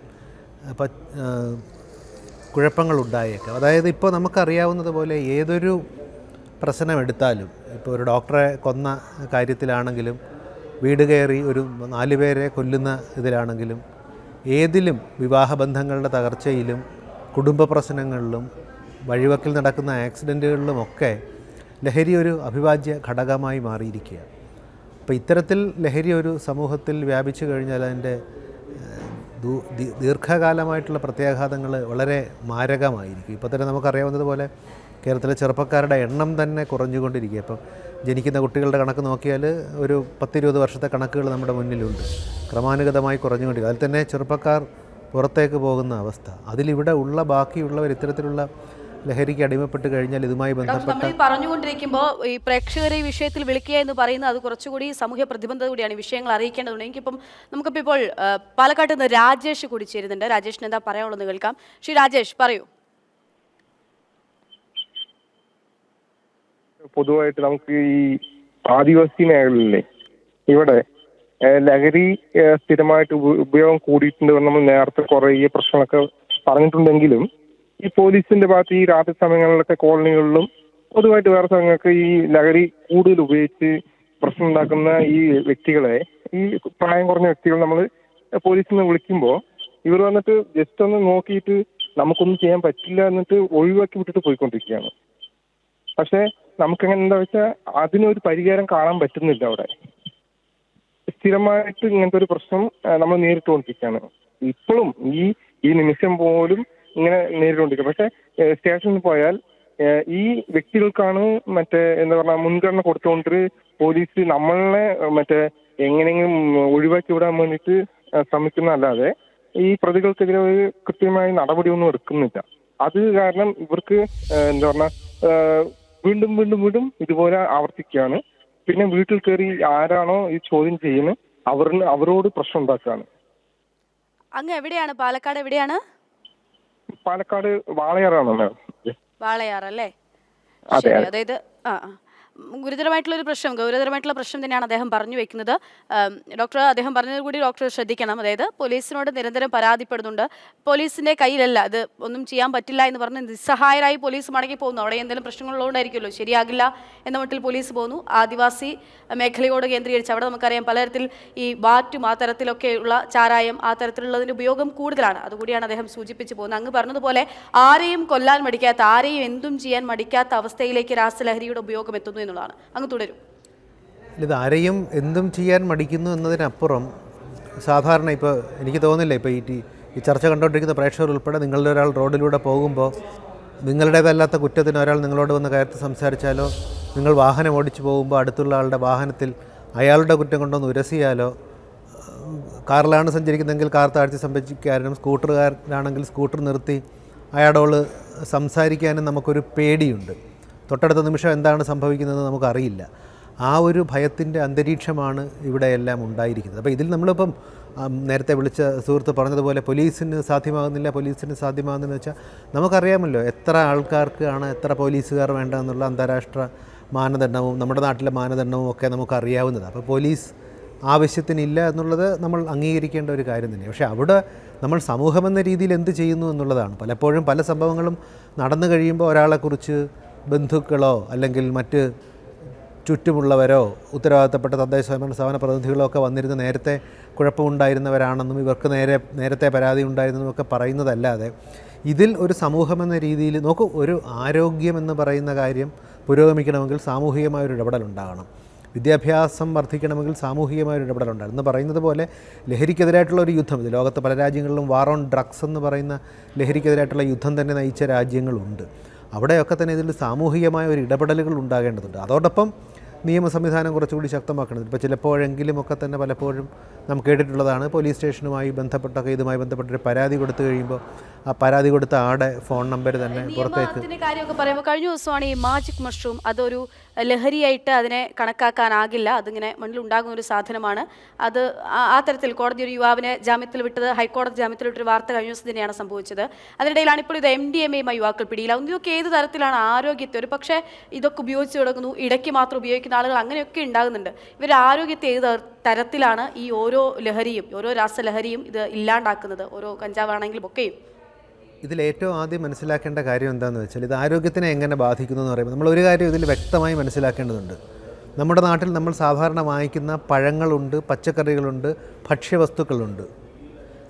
[SPEAKER 5] കുഴപ്പങ്ങളുണ്ടായേക്കാം. അതായത് ഇപ്പോൾ നമുക്കറിയാവുന്നതുപോലെ ഏതൊരു പ്രശ്നം എടുത്താലും, ഇപ്പോൾ ഒരു ഡോക്ടറെ കൊന്ന കാര്യത്തിലാണെങ്കിലും, വീട് കയറി ഒരു 4 പേരെ കൊല്ലുന്ന ഇതിലാണെങ്കിലും, ഏതിലും വിവാഹബന്ധങ്ങളുടെ തകർച്ചയിലും കുടുംബ പ്രശ്നങ്ങളിലും വഴിവക്കിൽ നടക്കുന്ന ആക്സിഡൻറ്റുകളിലുമൊക്കെ ലഹരി ഒരു അവിഭാജ്യ ഘടകമായി മാറിയിരിക്കുക. അപ്പോൾ ഇത്തരത്തിൽ ലഹരി ഒരു സമൂഹത്തിൽ വ്യാപിച്ചു കഴിഞ്ഞാൽ അതിൻ്റെ ദീർഘകാലമായിട്ടുള്ള പ്രത്യാഘാതങ്ങൾ വളരെ മാരകമായിരിക്കും. ഇപ്പോൾ തന്നെ നമുക്കറിയാവുന്നതുപോലെ കേരളത്തിലെ ചെറുപ്പക്കാരുടെ എണ്ണം തന്നെ കുറഞ്ഞുകൊണ്ടിരിക്കുക. ഇപ്പം ജനിക്കുന്ന കുട്ടികളുടെ കണക്ക് നോക്കിയാൽ ഒരു 10-20 വർഷത്തെ കണക്കുകൾ നമ്മുടെ മുന്നിലുണ്ട്. ക്രമാനുഗതമായി കുറഞ്ഞുകൊണ്ടിരിക്കുക. അതിൽ തന്നെ ചെറുപ്പക്കാർ പുറത്തേക്ക് പോകുന്ന അവസ്ഥ. അതിലിവിടെ ഉള്ള ബാക്കിയുള്ളവർ ഇത്തരത്തിലുള്ള ലഹരിക്ക് അടിമപ്പെട്ട് കഴിഞ്ഞാൽ ഇതുമായി ബന്ധപ്പെട്ട
[SPEAKER 1] പറഞ്ഞുകൊണ്ടിരിക്കുമ്പോൾ ഈ പ്രേക്ഷകരെ ഈ വിഷയത്തിൽ വിളിക്കുക എന്ന് പറയുന്നത് അത് കുറച്ചുകൂടി സാമൂഹ്യ പ്രതിബദ്ധത കൂടിയാണ്. ഈ വിഷയങ്ങൾ അറിയിക്കേണ്ടതുണ്ട്. എനിക്കിപ്പം നമുക്കിപ്പോൾ പാലക്കാട്ട് നിന്ന് രാജേഷ് കൂടി ചേരുന്നുണ്ട്. രാജേഷിന് എന്താ പറയാനുള്ളത് കേൾക്കാം. ശ്രീ രാജേഷ്, പറയൂ.
[SPEAKER 6] പൊതുവായിട്ട് നമുക്ക് ഈ ആദിവാസി മേഖലയിലെ ഇവിടെ ലഹരി സ്ഥിരമായിട്ട് ഉപയോഗം കൂടിയിട്ടുണ്ട്. നമ്മൾ നേരത്തെ കുറേ പ്രശ്നങ്ങളൊക്കെ പറഞ്ഞിട്ടുണ്ടെങ്കിലും ഈ പോലീസിന്റെ ഭാഗത്ത് ഈ രാത്രി സമയങ്ങളിലൊക്കെ കോളനികളിലും പൊതുവായിട്ട് വേറെ സ്ഥലങ്ങൾക്ക് ഈ ലഹരി കൂടുതൽ ഉപയോഗിച്ച് പ്രശ്നം ഉണ്ടാക്കുന്ന ഈ വ്യക്തികളെ, ഈ പ്രായം കുറഞ്ഞ വ്യക്തികൾ നമ്മൾ പോലീസിൽ നിന്ന് വിളിക്കുമ്പോൾ ഇവർ വന്നിട്ട് ജസ്റ്റ് ഒന്ന് നോക്കിയിട്ട് നമുക്കൊന്നും ചെയ്യാൻ പറ്റില്ല എന്നിട്ട് ഒഴിവാക്കി വിട്ടിട്ട് പോയിക്കൊണ്ടിരിക്കുകയാണ്. പക്ഷെ നമുക്കെങ്ങനെ എന്താ വെച്ചാൽ അതിനൊരു പരിഹാരം കാണാൻ പറ്റുന്നില്ല. അവിടെ സ്ഥിരമായിട്ട് ഇങ്ങനത്തെ ഒരു പ്രശ്നം നമ്മൾ നേരിട്ടുകൊണ്ടിരിക്കുകയാണ്. ഇപ്പോഴും ഈ നിമിഷം പോലും ഇങ്ങനെ നേരിട്ടുകൊണ്ടിരിക്കുക. പക്ഷെ സ്റ്റേഷനിൽ പോയാൽ ഈ വ്യക്തികൾക്കാണ് എന്താ പറയുക മുൻഗണന കൊടുത്തുകൊണ്ട് പോലീസ് നമ്മളെ എങ്ങനെയെങ്കിലും ഒഴിവാക്കി വിടാൻ വേണ്ടിയിട്ട് ശ്രമിക്കുന്നതല്ലാതെ ഈ പ്രതികൾക്കെതിരെ ഒരു കൃത്യമായ നടപടിയൊന്നും എടുക്കുന്നില്ല. അത് കാരണം ഇവർക്ക് എന്താ പറഞ്ഞ വീണ്ടും വീണ്ടും വീണ്ടും ഇതുപോലെ ആവർത്തിക്കുകയാണ്. പിന്നെ വീട്ടിൽ കയറി ആരാണോ ഈ ചോദ്യം ചെയ്യുന്നത് അവരോട് പ്രശ്നം ഉണ്ടാക്കുകയാണ്.
[SPEAKER 1] അങ്ങ് എവിടെയാണ്? പാലക്കാട് എവിടെയാണ്?
[SPEAKER 6] പാലക്കാട് വാളയാറാണ്.
[SPEAKER 1] വാളയാറല്ലേ?
[SPEAKER 6] അതെ.
[SPEAKER 1] അതായത് ഗുരുതരമായിട്ടുള്ള പ്രശ്നം തന്നെയാണ് അദ്ദേഹം പറഞ്ഞു വെക്കുന്നത്. ഡോക്ടർ, അദ്ദേഹം പറഞ്ഞത് കൂടി ഡോക്ടർ ശ്രദ്ധിക്കണം. അതായത് പോലീസിനോട് നിരന്തരം പരാതിപ്പെടുന്നുണ്ട്. പോലീസിന്റെ കയ്യിലല്ല, ഇത് ഒന്നും ചെയ്യാൻ പറ്റില്ല എന്ന് പറഞ്ഞ് നിസ്സഹായരായി പോലീസ് മടങ്ങി പോകുന്നു. അവിടെ എന്തെങ്കിലും പ്രശ്നങ്ങളുള്ളതുകൊണ്ടായിരിക്കുമല്ലോ, ശരിയാകില്ല എന്ന മട്ടിൽ പോലീസ് പോകുന്നു. ആദിവാസി മേഖലയോട് കേന്ദ്രീകരിച്ച് അവിടെ നമുക്കറിയാം പലതരത്തിൽ ഈ ബാറ്റും ആ തരത്തിലൊക്കെയുള്ള ചാരായം ആ തരത്തിലുള്ളതിൻ്റെ ഉപയോഗം കൂടുതലാണ്. അതുകൂടിയാണ് അദ്ദേഹം സൂചിപ്പിച്ചു പോകുന്നത്. അങ്ങ് പറഞ്ഞതുപോലെ ആരെയും കൊല്ലാൻ മടിക്കാത്ത, ആരെയും എന്തും ചെയ്യാൻ മടിക്കാത്ത അവസ്ഥയിലേക്ക് രാസലഹരിയുടെ ഉപയോഗം എത്തുന്നു എന്നുള്ളതാണ്. അങ്ങ് തുടരും.
[SPEAKER 5] ഇത് ആരെയും എന്തും ചെയ്യാൻ മടിക്കുന്നു എന്നതിനപ്പുറം സാധാരണ ഇപ്പോൾ എനിക്ക് തോന്നുന്നില്ല, ഇപ്പോൾ ഈ ചർച്ച കണ്ടുകൊണ്ടിരിക്കുന്ന പ്രേക്ഷകർ ഉൾപ്പെടെ നിങ്ങളുടെ ഒരാൾ റോഡിലൂടെ പോകുമ്പോൾ നിങ്ങളുടേതല്ലാത്ത കുറ്റത്തിന് ഒരാൾ നിങ്ങളോട് വന്ന് കയർത്ത് സംസാരിച്ചാലോ, നിങ്ങൾ വാഹനം ഓടിച്ചു പോകുമ്പോൾ അടുത്തുള്ള ആളുടെ വാഹനത്തിൽ അയാളുടെ കുറ്റം കൊണ്ടൊന്ന് ഉരസിയാലോ, കാറിലാണ് സഞ്ചരിക്കുന്നതെങ്കിൽ കാർ താഴ്ത്തി സംഭവിക്കാനും സ്കൂട്ടറുകാരനാണെങ്കിൽ സ്കൂട്ടർ നിർത്തി അയാളോട് സംസാരിക്കാനും നമുക്കൊരു പേടിയുണ്ട്. തൊട്ടടുത്ത നിമിഷം എന്താണ് സംഭവിക്കുന്നതെന്ന് നമുക്കറിയില്ല. ആ ഒരു ഭയത്തിൻ്റെ അന്തരീക്ഷമാണ് ഇവിടെയെല്ലാം ഉണ്ടായിരിക്കുന്നത്. അപ്പോൾ ഇതിൽ നമ്മളിപ്പം നേരത്തെ വിളിച്ച സുഹൃത്ത് പറഞ്ഞതുപോലെ പോലീസിന് സാധ്യമാകുന്നില്ലെന്ന് വെച്ചാൽ നമുക്കറിയാമല്ലോ എത്ര ആൾക്കാർക്കാണ് എത്ര പോലീസുകാർ വേണ്ടതെന്നുള്ള അന്താരാഷ്ട്ര മാനദണ്ഡവും നമ്മുടെ നാട്ടിലെ മാനദണ്ഡവും ഒക്കെ നമുക്കറിയാവുന്നതാണ്. അപ്പോൾ പോലീസ് ആവശ്യത്തിനില്ല എന്നുള്ളത് നമ്മൾ അംഗീകരിക്കേണ്ട ഒരു കാര്യം തന്നെയാണ്. പക്ഷേ അവിടെ നമ്മൾ സമൂഹമെന്ന രീതിയിൽ എന്ത് ചെയ്യുന്നു എന്നുള്ളതാണ്. പലപ്പോഴും പല സംഭവങ്ങളും നടന്നു കഴിയുമ്പോൾ ഒരാളെക്കുറിച്ച് ബന്ധുക്കളോ അല്ലെങ്കിൽ മറ്റ് ചുറ്റുമുള്ളവരോ ഉത്തരവാദിത്തപ്പെട്ട തദ്ദേശ സ്വയംഭരണ പ്രതിനിധികളോ ഒക്കെ വന്നിരുന്ന് നേരത്തെ കുഴപ്പമുണ്ടായിരുന്നവരാണെന്നും ഇവർക്ക് നേരത്തെ പരാതി ഉണ്ടായിരുന്നതുമൊക്കെ പറയുന്നതല്ലാതെ ഇതിൽ ഒരു സമൂഹമെന്ന രീതിയിൽ നോക്കൂ, ഒരു ആരോഗ്യമെന്ന് പറയുന്ന കാര്യം പുരോഗമിക്കണമെങ്കിൽ സാമൂഹികമായൊരു ഇടപെടലുണ്ടാകണം. വിദ്യാഭ്യാസം വർദ്ധിക്കണമെങ്കിൽ സാമൂഹികമായൊരു ഇടപെടലുണ്ടാകും. എന്ന് പറയുന്നത് പോലെ ലഹരിക്കെതിരായിട്ടുള്ള ഒരു യുദ്ധം, ഇത് ലോകത്ത് പല രാജ്യങ്ങളിലും വാർ ഓൺ ഡ്രഗ്സ് എന്ന് പറയുന്ന ലഹരിക്കെതിരായിട്ടുള്ള യുദ്ധം തന്നെ നയിച്ച രാജ്യങ്ങളുണ്ട്. അവിടെയൊക്കെ തന്നെ ഇതിൽ സാമൂഹികമായ ഒരു ഇടപെടലുകൾ ഉണ്ടാകേണ്ടതുണ്ട്. അതോടൊപ്പം നിയമ സംവിധാനം കുറച്ചുകൂടി ശക്തമാക്കണം. ഇപ്പോൾ ചിലപ്പോഴെങ്കിലുമൊക്കെ തന്നെ പലപ്പോഴും നാം കേട്ടിട്ടുള്ളതാണ്, പോലീസ് സ്റ്റേഷനുമായി ബന്ധപ്പെട്ടൊക്കെ ഇതുമായി ബന്ധപ്പെട്ടൊരു പരാതി കൊടുത്തു കഴിയുമ്പോൾ ആ പരാതി കൊടുത്ത ആടെ ഫോൺ നമ്പർ തന്നെ പുറത്തേക്ക്
[SPEAKER 1] കാര്യമൊക്കെ പറയുമ്പോൾ കഴിഞ്ഞ ദിവസമാണ് ഈ മാജിക് മഷ്റൂം അതൊരു ലഹരിയായിട്ട് അതിനെ കണക്കാക്കാനാകില്ല. അതിങ്ങനെ മണ്ണിലുണ്ടാകുന്ന ഒരു സാധനമാണ്. അത് ആ തരത്തിൽ കോടതി ഒരു യുവാവിനെ ജാമ്യത്തിൽ വിട്ടത്, ഹൈക്കോടതി ജാമ്യത്തിൽ വിട്ടൊരു വാർത്ത കഴിഞ്ഞ ദിവസം തന്നെയാണ് സംഭവിച്ചത്. അതിനിടയിലാണ് ഇപ്പോൾ ഇത് MDMA യുവാക്കൾ പിടിയിലാവും. ഇതൊക്കെ ഏത് തരത്തിലാണ് ആരോഗ്യത്തെ, ഒരു പക്ഷേ ഇതൊക്കെ ഉപയോഗിച്ച് തുടങ്ങുന്നു, ഇടയ്ക്ക് മാത്രം ഉപയോഗിക്കുന്ന ആളുകൾ അങ്ങനെയൊക്കെ ഉണ്ടാകുന്നുണ്ട്. ഇവരുടെ ആരോഗ്യത്തെ ഏത് തരത്തിലാണ് ഈ ഓരോ ലഹരിയും, ഓരോ രാസലഹരിയും ഇത് ഇല്ലാണ്ടാക്കുന്നത്, ഓരോ കഞ്ചാവാണെങ്കിലും ഒക്കെയും?
[SPEAKER 5] ഇതിലേറ്റവും ആദ്യം മനസ്സിലാക്കേണ്ട കാര്യം എന്താണെന്ന് വെച്ചാൽ ഇത് ആരോഗ്യത്തിനെ എങ്ങനെ ബാധിക്കുന്നു എന്ന് പറയുമ്പോൾ നമ്മളൊരു കാര്യം ഇതിൽ വ്യക്തമായി മനസ്സിലാക്കേണ്ടതുണ്ട്. നമ്മുടെ നാട്ടിൽ നമ്മൾ സാധാരണ വാങ്ങിക്കുന്ന പഴങ്ങളുണ്ട്, പച്ചക്കറികളുണ്ട്, ഭക്ഷ്യവസ്തുക്കളുണ്ട്.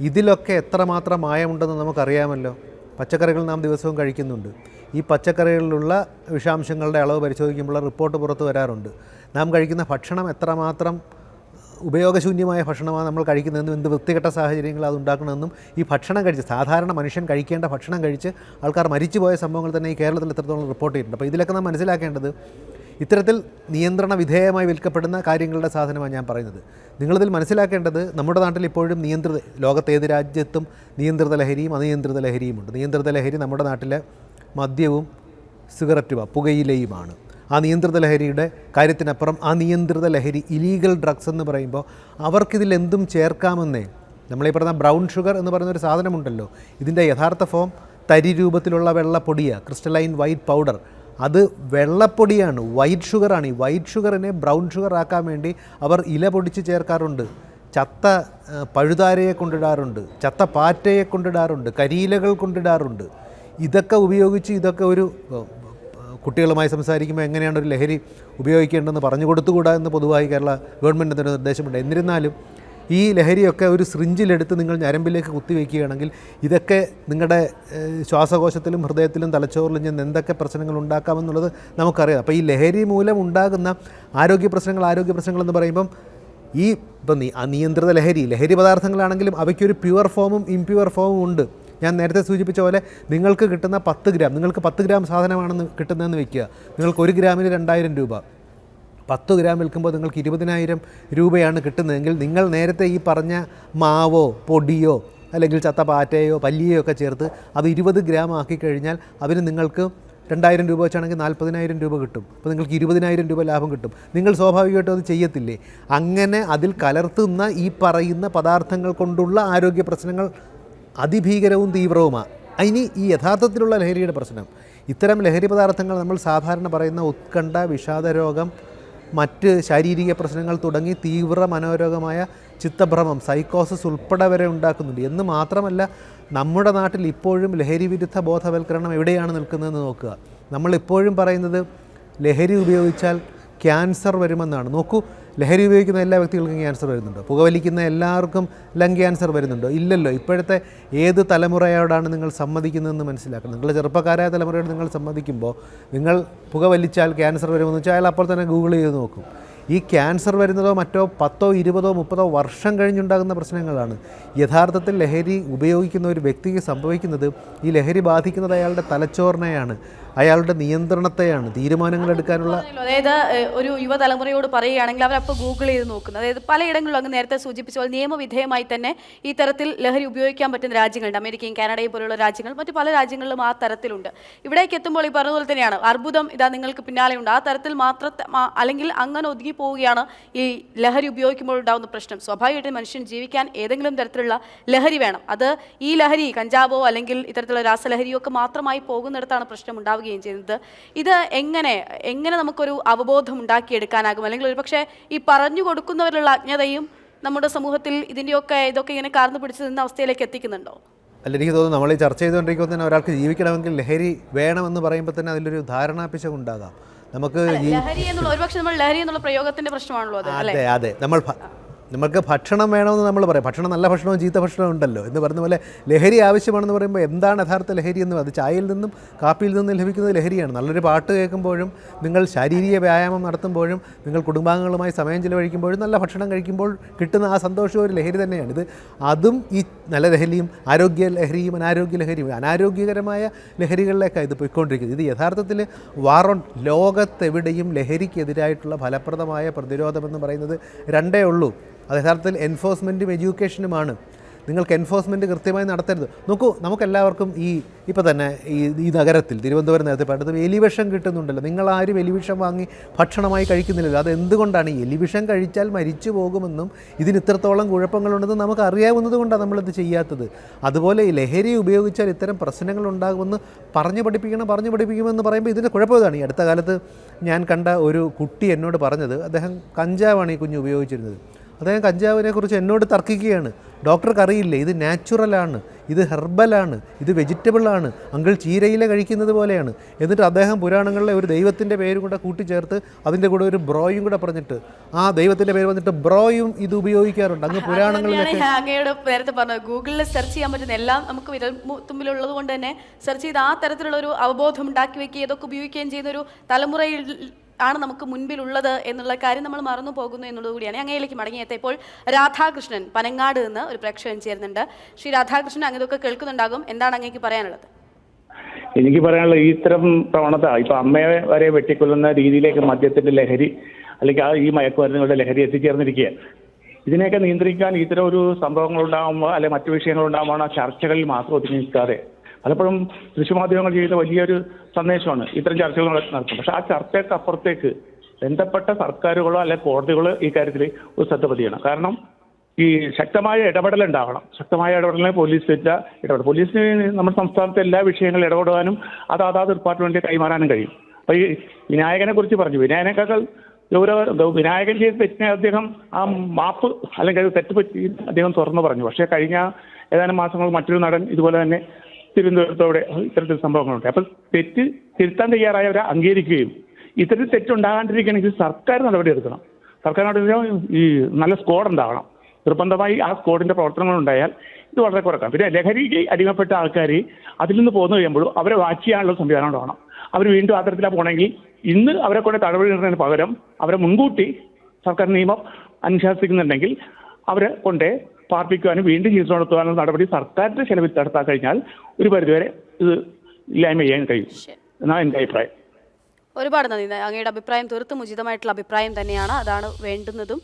[SPEAKER 5] ഇതിലൊക്കെ എത്രമാത്രം മായമുണ്ടെന്ന് നമുക്കറിയാമല്ലോ. പച്ചക്കറികൾ നാം ദിവസവും കഴിക്കുന്നുണ്ട്. ഈ പച്ചക്കറികളിലുള്ള വിഷാംശങ്ങളുടെ അളവ് പരിശോധിക്കുമ്പോൾ റിപ്പോർട്ട് പുറത്തു വരാറുണ്ട്. നാം കഴിക്കുന്ന ഭക്ഷണം എത്രമാത്രം ഉപയോഗശൂന്യമായ ഭക്ഷണമാണ് നമ്മൾ കഴിക്കുന്നതെന്നും എന്ത് വൃത്തികെട്ട സാഹചര്യങ്ങൾ അതുണ്ടാക്കണമെന്നും ഈ ഭക്ഷണം കഴിച്ച് സാധാരണ മനുഷ്യൻ കഴിക്കേണ്ട ഭക്ഷണം കഴിച്ച് ആൾക്കാർ മരിച്ചുപോയ സംഭവങ്ങൾ തന്നെ ഈ കേരളത്തിൽ എത്രത്തോളം റിപ്പോർട്ട് ചെയ്തിട്ടുണ്ട്. അപ്പോൾ ഇതിലൊക്കെ നാം മനസ്സിലാക്കേണ്ടത് ഇത്തരത്തിൽ നിയന്ത്രണ വിധേയമായി വിൽക്കപ്പെടുന്ന കാര്യങ്ങളുടെ സാധനമാണ് ഞാൻ പറയുന്നത്. നിങ്ങളിതിൽ മനസ്സിലാക്കേണ്ടത് നമ്മുടെ നാട്ടിൽ ഇപ്പോഴും ലോകത്ത് ഏത് രാജ്യത്തും നിയന്ത്രിത ലഹരിയും അനിയന്ത്രിത ലഹരിയുമുണ്ട്. നിയന്ത്രിത ലഹരി നമ്മുടെ നാട്ടിലെ മദ്യവും സിഗരറ്റും പുകയിലയുമാണ്. ആ നിയന്ത്രിത ലഹരിയുടെ കാര്യത്തിനപ്പുറം ആ നിയന്ത്രിത ലഹരി ഇലീഗൽ ഡ്രഗ്സ് എന്ന് പറയുമ്പോൾ അവർക്കിതിൽ എന്തും ചേർക്കാമെന്നേ. നമ്മളീ പറഞ്ഞ ബ്രൗൺ ഷുഗർ എന്ന് പറയുന്നൊരു സാധനമുണ്ടല്ലോ, ഇതിൻ്റെ യഥാർത്ഥ ഫോം തരി രൂപത്തിലുള്ള വെള്ളപ്പൊടിയാണ്, ക്രിസ്റ്റലൈൻ വൈറ്റ് പൗഡർ. അത് വെള്ളപ്പൊടിയാണ്, വൈറ്റ് ഷുഗറാണ്. ഈ വൈറ്റ് ഷുഗറിനെ ബ്രൗൺ ഷുഗർ ആക്കാൻ വേണ്ടി അവർ ഇല പൊടിച്ച് ചേർക്കാറുണ്ട്, ചത്ത പഴുതാരയെ കൊണ്ടിടാറുണ്ട്, ചത്ത പാറ്റയെ കൊണ്ടിടാറുണ്ട്, കരിയിലകൾ കൊണ്ടിടാറുണ്ട്. ഇതൊക്കെ ഉപയോഗിച്ച് ഇതൊക്കെ ഒരു കുട്ടികളുമായി സംസാരിക്കുമ്പോൾ എങ്ങനെയാണ് ഒരു ലഹരി ഉപയോഗിക്കേണ്ടതെന്ന് പറഞ്ഞു കൊടുത്തുകൂടാ എന്ന് പൊതുവായി കേരള ഗവൺമെൻറ്റിൻ്റെ നിർദ്ദേശമുണ്ട്. എന്നിരുന്നാലും ഈ ലഹരിയൊക്കെ ഒരു സിറിഞ്ചിലെടുത്ത് നിങ്ങൾ ഞരമ്പിലേക്ക് കുത്തിവെക്കുകയാണെങ്കിൽ ഇതൊക്കെ നിങ്ങളുടെ ശ്വാസകോശത്തിലും ഹൃദയത്തിലും തലച്ചോറിലും ചെന്ന് എന്തൊക്കെ പ്രശ്നങ്ങൾ ഉണ്ടാക്കാമെന്നുള്ളത് നമുക്കറിയാം. അപ്പോൾ ഈ ലഹരി മൂലം ഉണ്ടാകുന്ന ആരോഗ്യ പ്രശ്നങ്ങൾ എന്ന് പറയുമ്പം ഇപ്പം അനിയന്ത്രിത ലഹരി പദാർത്ഥങ്ങളാണെങ്കിലും അവയ്ക്കൊരു പ്യുവർ ഫോമും ഇംപ്യുവർ ഫോമും ഉണ്ട്. ഞാൻ നേരത്തെ സൂചിപ്പിച്ച പോലെ നിങ്ങൾക്ക് കിട്ടുന്ന 10 ഗ്രാം, നിങ്ങൾക്ക് 10 ഗ്രാം സാധനമാണെന്ന് കിട്ടുന്നതെന്ന് വയ്ക്കുക, നിങ്ങൾക്ക് 1 ഗ്രാമിന് 2000 രൂപ, 10 ഗ്രാം വിൽക്കുമ്പോൾ നിങ്ങൾക്ക് 20,000 രൂപയാണ് കിട്ടുന്നതെങ്കിൽ നിങ്ങൾ നേരത്തെ ഈ പറഞ്ഞ മാവോ പൊടിയോ അല്ലെങ്കിൽ ചത്ത പാറ്റയോ പല്ലിയോ ഒക്കെ ചേർത്ത് അത് 20 ഗ്രാം ആക്കി കഴിഞ്ഞാൽ അതിന് നിങ്ങൾക്ക് 2000 രൂപ വെച്ചാണെങ്കിൽ 40,000 രൂപ കിട്ടും. അപ്പോൾ നിങ്ങൾക്ക് 20,000 രൂപ ലാഭം കിട്ടും. നിങ്ങൾ സ്വാഭാവികമായിട്ടും അത് ചെയ്യത്തില്ലേ? അങ്ങനെ അതിൽ കലർത്തുന്ന ഈ പറയുന്ന പദാർത്ഥങ്ങൾ കൊണ്ടുള്ള ആരോഗ്യ പ്രശ്നങ്ങൾ അതിഭീകരവും തീവ്രവുമാണ്. ഇനി ഈ യഥാർത്ഥത്തിലുള്ള ലഹരിയുടെ പ്രശ്നം, ഇത്തരം ലഹരി പദാർത്ഥങ്ങൾ നമ്മൾ സാധാരണ പറയുന്ന ഉത്കണ്ഠ, വിഷാദരോഗം, മറ്റ് ശാരീരിക പ്രശ്നങ്ങൾ തുടങ്ങി തീവ്ര മനോരോഗമായ ചിത്തഭ്രമം, സൈക്കോസിസ് ഉൾപ്പെടെ വരെ ഉണ്ടാക്കുന്നുണ്ട്. എന്ന് മാത്രമല്ല, നമ്മുടെ നാട്ടിൽ ഇപ്പോഴും ലഹരി വിരുദ്ധ ബോധവൽക്കരണം എവിടെയാണ് നിൽക്കുന്നതെന്ന് നോക്കുക. നമ്മളിപ്പോഴും പറയുന്നത് ലഹരി ഉപയോഗിച്ചാൽ ക്യാൻസർ വരുമെന്നാണ്. നോക്കൂ, ലഹരി ഉപയോഗിക്കുന്ന എല്ലാ വ്യക്തികൾക്കും ക്യാൻസർ വരുന്നുണ്ടോ? പുകവലിക്കുന്ന എല്ലാവർക്കും ലങ് ക്യാൻസർ വരുന്നുണ്ടോ? ഇല്ലല്ലോ. ഇപ്പോഴത്തെ ഏത് തലമുറയോടാണ് നിങ്ങൾ സമ്മതിക്കുന്നതെന്ന് മനസ്സിലാക്കണം. നിങ്ങൾ ചെറുപ്പക്കാരായ തലമുറയോട് നിങ്ങൾ സമ്മതിക്കുമ്പോൾ, നിങ്ങൾ പുകവലിച്ചാൽ ക്യാൻസർ വരുമെന്ന് വെച്ചാൽ അയാൾ അപ്പോൾ തന്നെ ഗൂഗിൾ ചെയ്ത് നോക്കും. ഈ ക്യാൻസർ വരുന്നതോ മറ്റോ 10, 20, 30 വർഷം കഴിഞ്ഞുണ്ടാകുന്ന പ്രശ്നങ്ങളാണ്. യഥാർത്ഥത്തിൽ ലഹരി ഉപയോഗിക്കുന്ന ഒരു വ്യക്തിക്ക് സംഭവിക്കുന്നത്, ഈ ലഹരി ബാധിക്കുന്നത് അയാളുടെ തലച്ചോറിനെയാണ്, അയാളുടെ നിയന്ത്രണത്തെയാണ്, തീരുമാനങ്ങൾ എടുക്കാനുള്ള.
[SPEAKER 1] അതായത് ഒരു യുവതലമുറയോട് പറയുകയാണെങ്കിൽ അവരപ്പോൾ ഗൂഗിൾ ചെയ്ത് നോക്കുന്നത്, അതായത് പലയിടങ്ങളിലും അങ്ങ് നേരത്തെ സൂചിപ്പിച്ച പോലെ നിയമവിധേയമായി തന്നെ ഈ തരത്തിൽ ലഹരി ഉപയോഗിക്കാൻ പറ്റുന്ന രാജ്യങ്ങളുണ്ട്. അമേരിക്കയും കാനഡയും പോലുള്ള രാജ്യങ്ങൾ, മറ്റു പല രാജ്യങ്ങളിലും ആ തരത്തിലുണ്ട്. ഇവിടേക്ക് എത്തുമ്പോൾ ഈ പറഞ്ഞ പോലെ തന്നെയാണ്, അർബുദം ഇതാ നിങ്ങൾക്ക് പിന്നാലെയുണ്ട്. ആ തരത്തിൽ അല്ലെങ്കിൽ അങ്ങനെ ഒതുങ്ങി പോവുകയാണ് ഈ ലഹരി ഉപയോഗിക്കുമ്പോൾ ഉണ്ടാകുന്ന പ്രശ്നം. സ്വാഭാവികമായിട്ടും മനുഷ്യൻ ജീവിക്കാൻ ഏതെങ്കിലും തരത്തിലുള്ള ലഹരി വേണം. അത് ഈ ലഹരി കഞ്ചാവോ അല്ലെങ്കിൽ ഇത്തരത്തിലുള്ള രാസലഹരിയോ ഒക്കെ മാത്രമായി പോകുന്നിടത്താണ് പ്രശ്നം ഉണ്ടാവുകയും ചെയ്യുന്നത്. ഇത് എങ്ങനെ നമുക്കൊരു അവബോധം ഉണ്ടാക്കിയെടുക്കാനാകും? അല്ലെങ്കിൽ ഒരുപക്ഷെ ഈ പറഞ്ഞു കൊടുക്കുന്നവരിലുള്ള അജ്ഞതയും നമ്മുടെ സമൂഹത്തിൽ ഇതൊക്കെ ഇങ്ങനെ കാർന്നു പിടിച്ചു നിന്ന അവസ്ഥയിലേക്ക് എത്തിക്കുന്നുണ്ടോ?
[SPEAKER 5] അല്ല, എനിക്ക് തോന്നുന്നു നമ്മൾ ഈ ചർച്ച ചെയ്തുകൊണ്ടിരിക്കുമ്പോൾ തന്നെ ഒരാൾക്ക് ജീവിക്കണമെങ്കിൽ ലഹരി വേണമെന്ന് പറയുമ്പോൾ തന്നെ അതിലൊരു ധാരണാപിശകുണ്ടാകാം. നമുക്ക്
[SPEAKER 1] ലഹരി എന്നുള്ള ഒരുപക്ഷെ നമ്മൾ ലഹരി എന്നുള്ള പ്രയോഗത്തിന്റെ പ്രശ്നമാണല്ലോ അത്.
[SPEAKER 5] അതെ, നമുക്ക് ഭക്ഷണം വേണമെന്ന് നമ്മൾ പറയും. ഭക്ഷണം, നല്ല ഭക്ഷണവും ചീത്ത ഭക്ഷണവും ഉണ്ടല്ലോ എന്ന് പറഞ്ഞ പോലെ ലഹരി ആവശ്യമാണെന്ന് പറയുമ്പോൾ എന്താണ് യഥാർത്ഥ ലഹരി എന്ന്? അത് ചായയിൽ നിന്നും കാപ്പിയിൽ നിന്നും ലഭിക്കുന്നത് ലഹരിയാണ്. നല്ലൊരു പാട്ട് കേൾക്കുമ്പോഴും, നിങ്ങൾ ശാരീരിക വ്യായാമം നടത്തുമ്പോഴും, നിങ്ങൾ കുടുംബാംഗങ്ങളുമായി സമയം ചിലവഴിക്കുമ്പോഴും, നല്ല ഭക്ഷണം കഴിക്കുമ്പോൾ കിട്ടുന്ന ആ സന്തോഷവും ഒരു ലഹരി തന്നെയാണ്. അതും ഈ നല്ല ലഹരിയും ആരോഗ്യ ലഹരിയും അനാരോഗ്യ ലഹരിയും, അനാരോഗ്യകരമായ ലഹരികളിലേക്കാണ് ഇത് പോയിക്കൊണ്ടിരിക്കുന്നത്. ഇത് യഥാർത്ഥത്തിൽ വാർ ഓൺ. ലോകത്തെവിടെയും ലഹരിക്കെതിരായിട്ടുള്ള ഫലപ്രദമായ പ്രതിരോധമെന്ന് പറയുന്നത് രണ്ടേ ഉള്ളൂ. അത് യഥാർത്ഥത്തിൽ എൻഫോഴ്സ്മെൻറ്റും എഡ്യൂക്കേഷനുമാണ്. നിങ്ങൾക്ക് എൻഫോഴ്സ്മെൻറ്റ് കൃത്യമായി നടത്തരുത്. നോക്കൂ, നമുക്കെല്ലാവർക്കും ഇപ്പോൾ തന്നെ ഈ നഗരത്തിൽ തിരുവനന്തപുരം നേരത്തെ പറഞ്ഞത് എലിവിഷം കിട്ടുന്നുണ്ടല്ലോ. നിങ്ങളാരും എലിവിഷം വാങ്ങി ഭക്ഷണമായി കഴിക്കുന്നില്ലല്ലോ. അതെന്തുകൊണ്ടാണ്? ഈ എലിവിഷം കഴിച്ചാൽ മരിച്ചു പോകുമെന്നും ഇതിന് ഇത്രത്തോളം കുഴപ്പങ്ങളുണ്ടെന്നും നമുക്ക് അറിയാവുന്നത് കൊണ്ടാണ് നമ്മളിത് ചെയ്യാത്തത്. അതുപോലെ ഈ ലഹരി ഉപയോഗിച്ചാൽ ഇത്തരം പ്രശ്നങ്ങൾ ഉണ്ടാകുമെന്ന് പറഞ്ഞു പഠിപ്പിക്കുമെന്ന് പറയുമ്പോൾ ഇതിൻ്റെ കുഴപ്പം ഇതാണ്. ഈ അടുത്ത കാലത്ത് ഞാൻ കണ്ട ഒരു കുട്ടി എന്നോട് പറഞ്ഞത്, അദ്ദേഹം കഞ്ചാവാണ് ഈ കുഞ്ഞ് ഉപയോഗിച്ചിരുന്നത്. അദ്ദേഹം കഞ്ചാവിനെ കുറിച്ച് എന്നോട് തർക്കിക്കുകയാണ്. ഡോക്ടർക്ക് അറിയില്ലേ, ഇത് നാച്ചുറലാണ്, ഇത് ഹെർബലാണ്, ഇത് വെജിറ്റബിളാണ്, അങ്കിൾ ചീരയില കഴിക്കുന്നത് പോലെയാണ്. എന്നിട്ട് അദ്ദേഹം പുരാണങ്ങളിലെ ഒരു ദൈവത്തിൻ്റെ പേരും കൂടെ കൂട്ടിച്ചേർത്ത് അതിൻ്റെ കൂടെ ഒരു ബ്രോയും കൂടെ പറഞ്ഞിട്ട്, ആ ദൈവത്തിൻ്റെ പേര് വന്നിട്ട് ബ്രോയും ഇത് ഉപയോഗിക്കാറുണ്ട്. അങ്ങ് പുരാണങ്ങളിലൊക്കെ
[SPEAKER 1] അങ്ങയുടെ നേരത്തെ പറഞ്ഞത്, ഗൂഗിളിൽ സെർച്ച് ചെയ്യാൻ പറ്റുന്ന എല്ലാം നമുക്ക് വിരൽത്തുമ്പിലുള്ളത് കൊണ്ട് തന്നെ സെർച്ച് ചെയ്ത് ആ തരത്തിലുള്ള ഒരു അവബോധം ഉണ്ടാക്കി വെക്കുകയും ഇതൊക്കെ ഉപയോഗിക്കുകയും ചെയ്യുന്ന ഒരു തലമുറയിൽ ആണ് നമുക്ക് മുൻപിലുള്ളത് എന്നുള്ള കാര്യം നമ്മൾ മറന്നു പോകുന്നു എന്നുള്ളത് കൂടിയാണ്. അങ്ങയിലേക്ക് മടങ്ങിയെത്തിയപ്പോൾ രാധാകൃഷ്ണൻ പനങ്ങാട് നിന്ന് ഒരു പ്രേക്ഷകൻ ചേരുന്നുണ്ട്. ശ്രീ രാധാകൃഷ്ണൻ, അങ്ങനെയൊക്കെ കേൾക്കുന്നുണ്ടാകും, എന്താണ് അങ്ങേക്ക് പറയാനുള്ളത്?
[SPEAKER 7] എനിക്ക് പറയാനുള്ള ഇത്തരം പ്രവണത, ഇപ്പൊ അമ്മയെ വരെ വെട്ടിക്കൊല്ലുന്ന രീതിയിലേക്ക് മദ്യത്തിന്റെ ലഹരി അല്ലെങ്കിൽ ഈ മയക്കുമരുന്നുകളുടെ ലഹരി എത്തിച്ചേർന്നിരിക്കുകയാണ്. ഇതിനെയൊക്കെ നിയന്ത്രിക്കാൻ ഇത്തരം ഒരു സംഭവങ്ങൾ ഉണ്ടാകുമ്പോൾ അല്ലെങ്കിൽ മറ്റു വിഷയങ്ങൾ ഉണ്ടാകുമ്പോൾ ചർച്ചകളിൽ മാത്രം ഒതുങ്ങി നിൽക്കാതെ പലപ്പോഴും ദൃശ്യമാധ്യമങ്ങൾ ചെയ്യുന്ന വലിയൊരു സന്ദേശമാണ് ഇത്തരം ചർച്ചകൾ നടത്തുന്നത്. പക്ഷെ ആ ചർച്ചയ്ക്ക് അപ്പുറത്തേക്ക് ബന്ധപ്പെട്ട സർക്കാരുകളോ അല്ലെങ്കിൽ കോടതികളോ ഈ കാര്യത്തിൽ ഒരു ശ്രദ്ധ പതിയണം. കാരണം ഈ ശക്തമായ ഇടപെടലുണ്ടാവണം. ശക്തമായ ഇടപെടലിനെ പോലീസിന് നമ്മുടെ സംസ്ഥാനത്തെ എല്ലാ വിഷയങ്ങളും ഇടപെടാനും അതാത് ഡിപ്പാർട്ട്മെന്റിൽ കൈമാറാനും കഴിയും. അപ്പോൾ ഈ വിനായകനെ കുറിച്ച് പറഞ്ഞു. വിനായകനേക്കാൾ വിനായകൻ ചെയ്ത തെറ്റിനെ അദ്ദേഹം ആ മാപ്പ് അല്ലെങ്കിൽ അത് തെറ്റ് പറ്റി അദ്ദേഹം തുറന്നു പറഞ്ഞു. പക്ഷേ കഴിഞ്ഞ ഏതാനും മാസങ്ങൾ മറ്റൊരു നടൻ ഇതുപോലെ തന്നെ തിരുവനന്തപുരത്തോടെ ഇത്തരത്തിൽ സംഭവങ്ങളുണ്ട്. അപ്പം തെറ്റ് തിരുത്താൻ തയ്യാറായവരെ അംഗീകരിക്കുകയും ഇത്തരത്തിൽ തെറ്റുണ്ടാകാണ്ടിരിക്കണമെങ്കിൽ സർക്കാർ നടപടിയെടുക്കണം. സർക്കാർ നടപടി ഈ നല്ല സ്ക്വാഡ് ഉണ്ടാവണം. നിർബന്ധമായി ആ സ്ക്വാഡിന്റെ പ്രവർത്തനങ്ങൾ ഉണ്ടായാൽ ഇത് വളരെ കുറക്കാം. പിന്നെ ലഹരിക്ക് അടിമപ്പെട്ട ആൾക്കാർ അതിൽ നിന്ന് പോന്നു കഴിയുമ്പോഴും അവരെ വാച്ച് ചെയ്യാനുള്ള സംവിധാനം ഉണ്ടാവണം. അവർ വീണ്ടും ആ തരത്തിലാണ് പോകണമെങ്കിൽ ഇന്ന് അവരെ കൊണ്ട് നടപടിയെടുക്കുന്നതിന് പകരം അവരെ മുൻകൂട്ടി സർക്കാർ നിയമം അനുശാസിക്കുന്നുണ്ടെങ്കിൽ അവരെ കൊണ്ട് പാർപ്പിക്കുവാനും വീണ്ടും ചികിത്സ നടത്തുവാനും നടപടി സർക്കാരിന്റെ ചെലവിൽ നടത്താൻ കഴിഞ്ഞാൽ ഒരു പരിധിവരെ ഇത് ഇല്ലായ്മ ചെയ്യാൻ കഴിയും എന്നാണ് എൻ്റെ അഭിപ്രായം.
[SPEAKER 1] ഒരുപാട് നന്ദി. അങ്ങയുടെ അഭിപ്രായം തീർത്തും ഉചിതമായിട്ടുള്ള അഭിപ്രായം തന്നെയാണ്. അതാണ് വേണ്ടുന്നതും.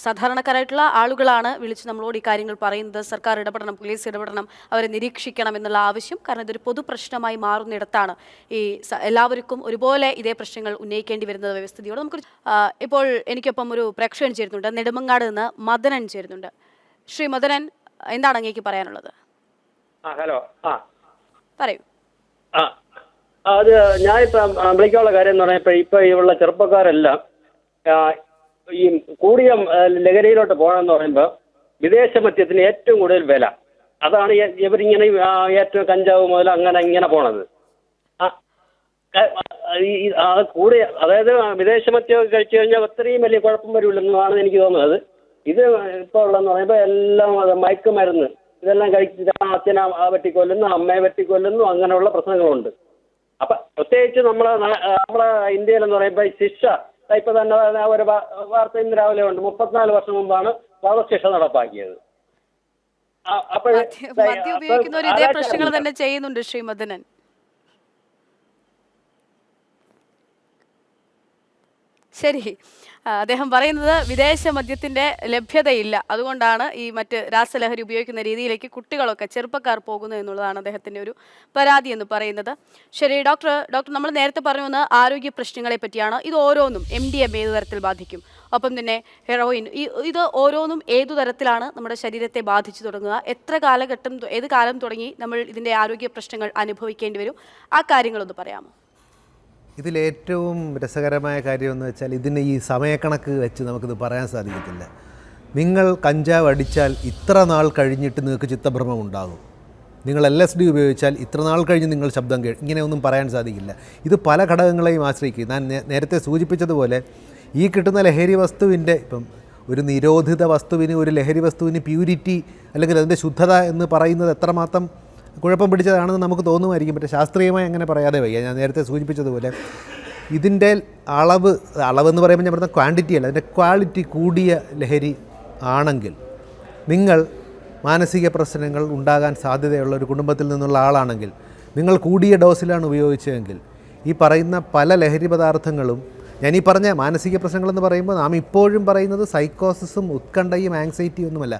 [SPEAKER 1] സാധാരണക്കാരായിട്ടുള്ള ആളുകളാണ് വിളിച്ച് നമ്മളോട് ഈ കാര്യങ്ങൾ പറയുന്നത്. സർക്കാർ ഇടപെടണം, പോലീസ് ഇടപെടണം, അവരെ നിരീക്ഷിക്കണം എന്നുള്ള ആവശ്യം. കാരണം ഇതൊരു പൊതു പ്രശ്നമായി മാറുന്നിടത്താണ് ഈ എല്ലാവർക്കും ഒരുപോലെ ഇതേ പ്രശ്നങ്ങൾ ഉന്നയിക്കേണ്ടി വരുന്നത് വ്യവസ്ഥിതിയോട്. നമുക്ക് ഇപ്പോൾ എനിക്കൊപ്പം ഒരു പ്രേക്ഷകൻ ചേരുന്നുണ്ട്. നെടുമങ്ങാട് നിന്ന് മദനൻ ചേരുന്നുണ്ട്. ശ്രീ മദനൻ, എന്താണ് അങ്ങേക്ക് പറയാനുള്ളത്?
[SPEAKER 8] ഹലോ.
[SPEAKER 1] പറയൂ.
[SPEAKER 8] അത് ഞാനിപ്പം വിളിക്കാനുള്ള കാര്യം എന്ന് പറഞ്ഞാൽ ഇപ്പൊ ഇവിടെയുള്ള ചെറുപ്പക്കാരെല്ലാം ഈ കൂടിയ ലഹരിയിലോട്ട് പോകണമെന്ന് പറയുമ്പോൾ വിദേശ മദ്യത്തിന് ഏറ്റവും കൂടുതൽ വില. അതാണ് ഇവരിങ്ങനെ ഏറ്റവും കഞ്ചാവ് മുതൽ ഇങ്ങനെ പോണത്. കൂടിയ അതായത് വിദേശ മദ്യം കഴിച്ചു കഴിഞ്ഞാൽ അത്രയും വലിയ കുഴപ്പം വരില്ലെന്നാണ് എനിക്ക് തോന്നുന്നത്. ഇത് ഇപ്പോൾ ഉള്ളതെന്ന് പറയുമ്പോൾ എല്ലാം മയക്കുമരുന്ന് ഇതെല്ലാം കഴിച്ചിട്ട് അച്ഛനെ വെട്ടിക്കൊല്ലുന്നു, അമ്മയെ വെട്ടിക്കൊല്ലുന്നു, അങ്ങനെയുള്ള പ്രശ്നങ്ങളുണ്ട്. അപ്പൊ പ്രത്യേകിച്ച് നമ്മളെ ഇന്ത്യയിലെന്ന് പറയുമ്പോൾ ശിക്ഷ ഇപ്പൊ തന്നെ ഒരു വാർത്ത ഇന്ന് രാവിലെ ഉണ്ട്, 34 വർഷം മുമ്പാണ് വധശിക്ഷ നടപ്പാക്കിയത്.
[SPEAKER 1] മദ്യം ഉപയോഗിക്കുന്നവർ ഇതേ പ്രശ്നങ്ങൾ തന്നെ ചെയ്യുന്നുണ്ട് ശ്രീ മദനൻ. ശരി, അദ്ദേഹം പറയുന്നത് വിദേശ മദ്യത്തിന്റെ ലഭ്യതയില്ല, അതുകൊണ്ടാണ് ഈ മറ്റ് രാസലഹരി ഉപയോഗിക്കുന്ന രീതിയിലേക്ക് കുട്ടികളൊക്കെ ചെറുപ്പക്കാർ പോകുന്നു എന്നുള്ളതാണ് അദ്ദേഹത്തിന്റെ ഒരു പരാതി എന്ന് പറയുന്നത്. ശരി ഡോക്ടർ, നമ്മൾ നേരത്തെ പറഞ്ഞു വന്ന ആരോഗ്യ പ്രശ്നങ്ങളെ പറ്റിയാണ്. ഇത് ഓരോന്നും MDMA ഏതു തരത്തിൽ ബാധിക്കും, ഒപ്പം തന്നെ ഹെറോയിൻ, ഇത് ഓരോന്നും ഏതു തരത്തിലാണ് നമ്മുടെ ശരീരത്തെ ബാധിച്ചു തുടങ്ങുക, ഏത് കാലം തുടങ്ങി നമ്മൾ ഇതിന്റെ ആരോഗ്യ പ്രശ്നങ്ങൾ അനുഭവിക്കേണ്ടി വരും, ആ കാര്യങ്ങളൊന്ന് പറയാമോ?
[SPEAKER 5] ഇതിലേറ്റവും രസകരമായ കാര്യമെന്ന് വെച്ചാൽ ഇതിന് ഈ സമയക്കണക്ക് വെച്ച് നമുക്കിത് പറയാൻ സാധിക്കത്തില്ല. നിങ്ങൾ കഞ്ചാവ് അടിച്ചാൽ ഇത്ര നാൾ കഴിഞ്ഞിട്ട് നിങ്ങൾക്ക് ചിത്തഭ്രമം ഉണ്ടാകും, നിങ്ങൾ LSD ഉപയോഗിച്ചാൽ ഇത്ര നാൾ കഴിഞ്ഞ് നിങ്ങൾ ശബ്ദം ഇങ്ങനെയൊന്നും പറയാൻ സാധിക്കില്ല. ഇത് പല ഘടകങ്ങളെയും ആശ്രയിക്കും. ഞാൻ നേരത്തെ സൂചിപ്പിച്ചതുപോലെ ഈ കിട്ടുന്ന ലഹരി വസ്തുവിൻ്റെ ഇപ്പം ഒരു നിരോധിത വസ്തുവിന്, ഒരു ലഹരി വസ്തുവിന് പ്യൂരിറ്റി അല്ലെങ്കിൽ അതിൻ്റെ ശുദ്ധത എന്ന് പറയുന്നത് എത്രമാത്രം കുഴപ്പം പിടിച്ചതാണെന്ന് നമുക്ക് തോന്നുമായിരിക്കും. പക്ഷേ ശാസ്ത്രീയമായി അങ്ങനെ പറയാതെ വയ്യ. ഞാൻ നേരത്തെ സൂചിപ്പിച്ചതുപോലെ ഇതിൻ്റെ അളവെന്ന് പറയുമ്പോൾ ഞാൻ പറഞ്ഞ ക്വാണ്ടിറ്റി അല്ല, അതിൻ്റെ ക്വാളിറ്റി കൂടിയ ലഹരി ആണെങ്കിൽ, നിങ്ങൾ മാനസിക പ്രശ്നങ്ങൾ ഉണ്ടാകാൻ സാധ്യതയുള്ള ഒരു കുടുംബത്തിൽ നിന്നുള്ള ആളാണെങ്കിൽ, നിങ്ങൾ കൂടിയ ഡോസിലാണ് ഉപയോഗിച്ചതെങ്കിൽ, ഈ പറയുന്ന പല ലഹരി പദാർത്ഥങ്ങളും, ഞാൻ ഈ പറഞ്ഞ മാനസിക പ്രശ്നങ്ങളെന്ന് പറയുമ്പോൾ നാം ഇപ്പോഴും പറയുന്നത് സൈക്കോസിസും ഉത്കണ്ഠയും ആങ്സൈറ്റിയും ഒന്നുമല്ല.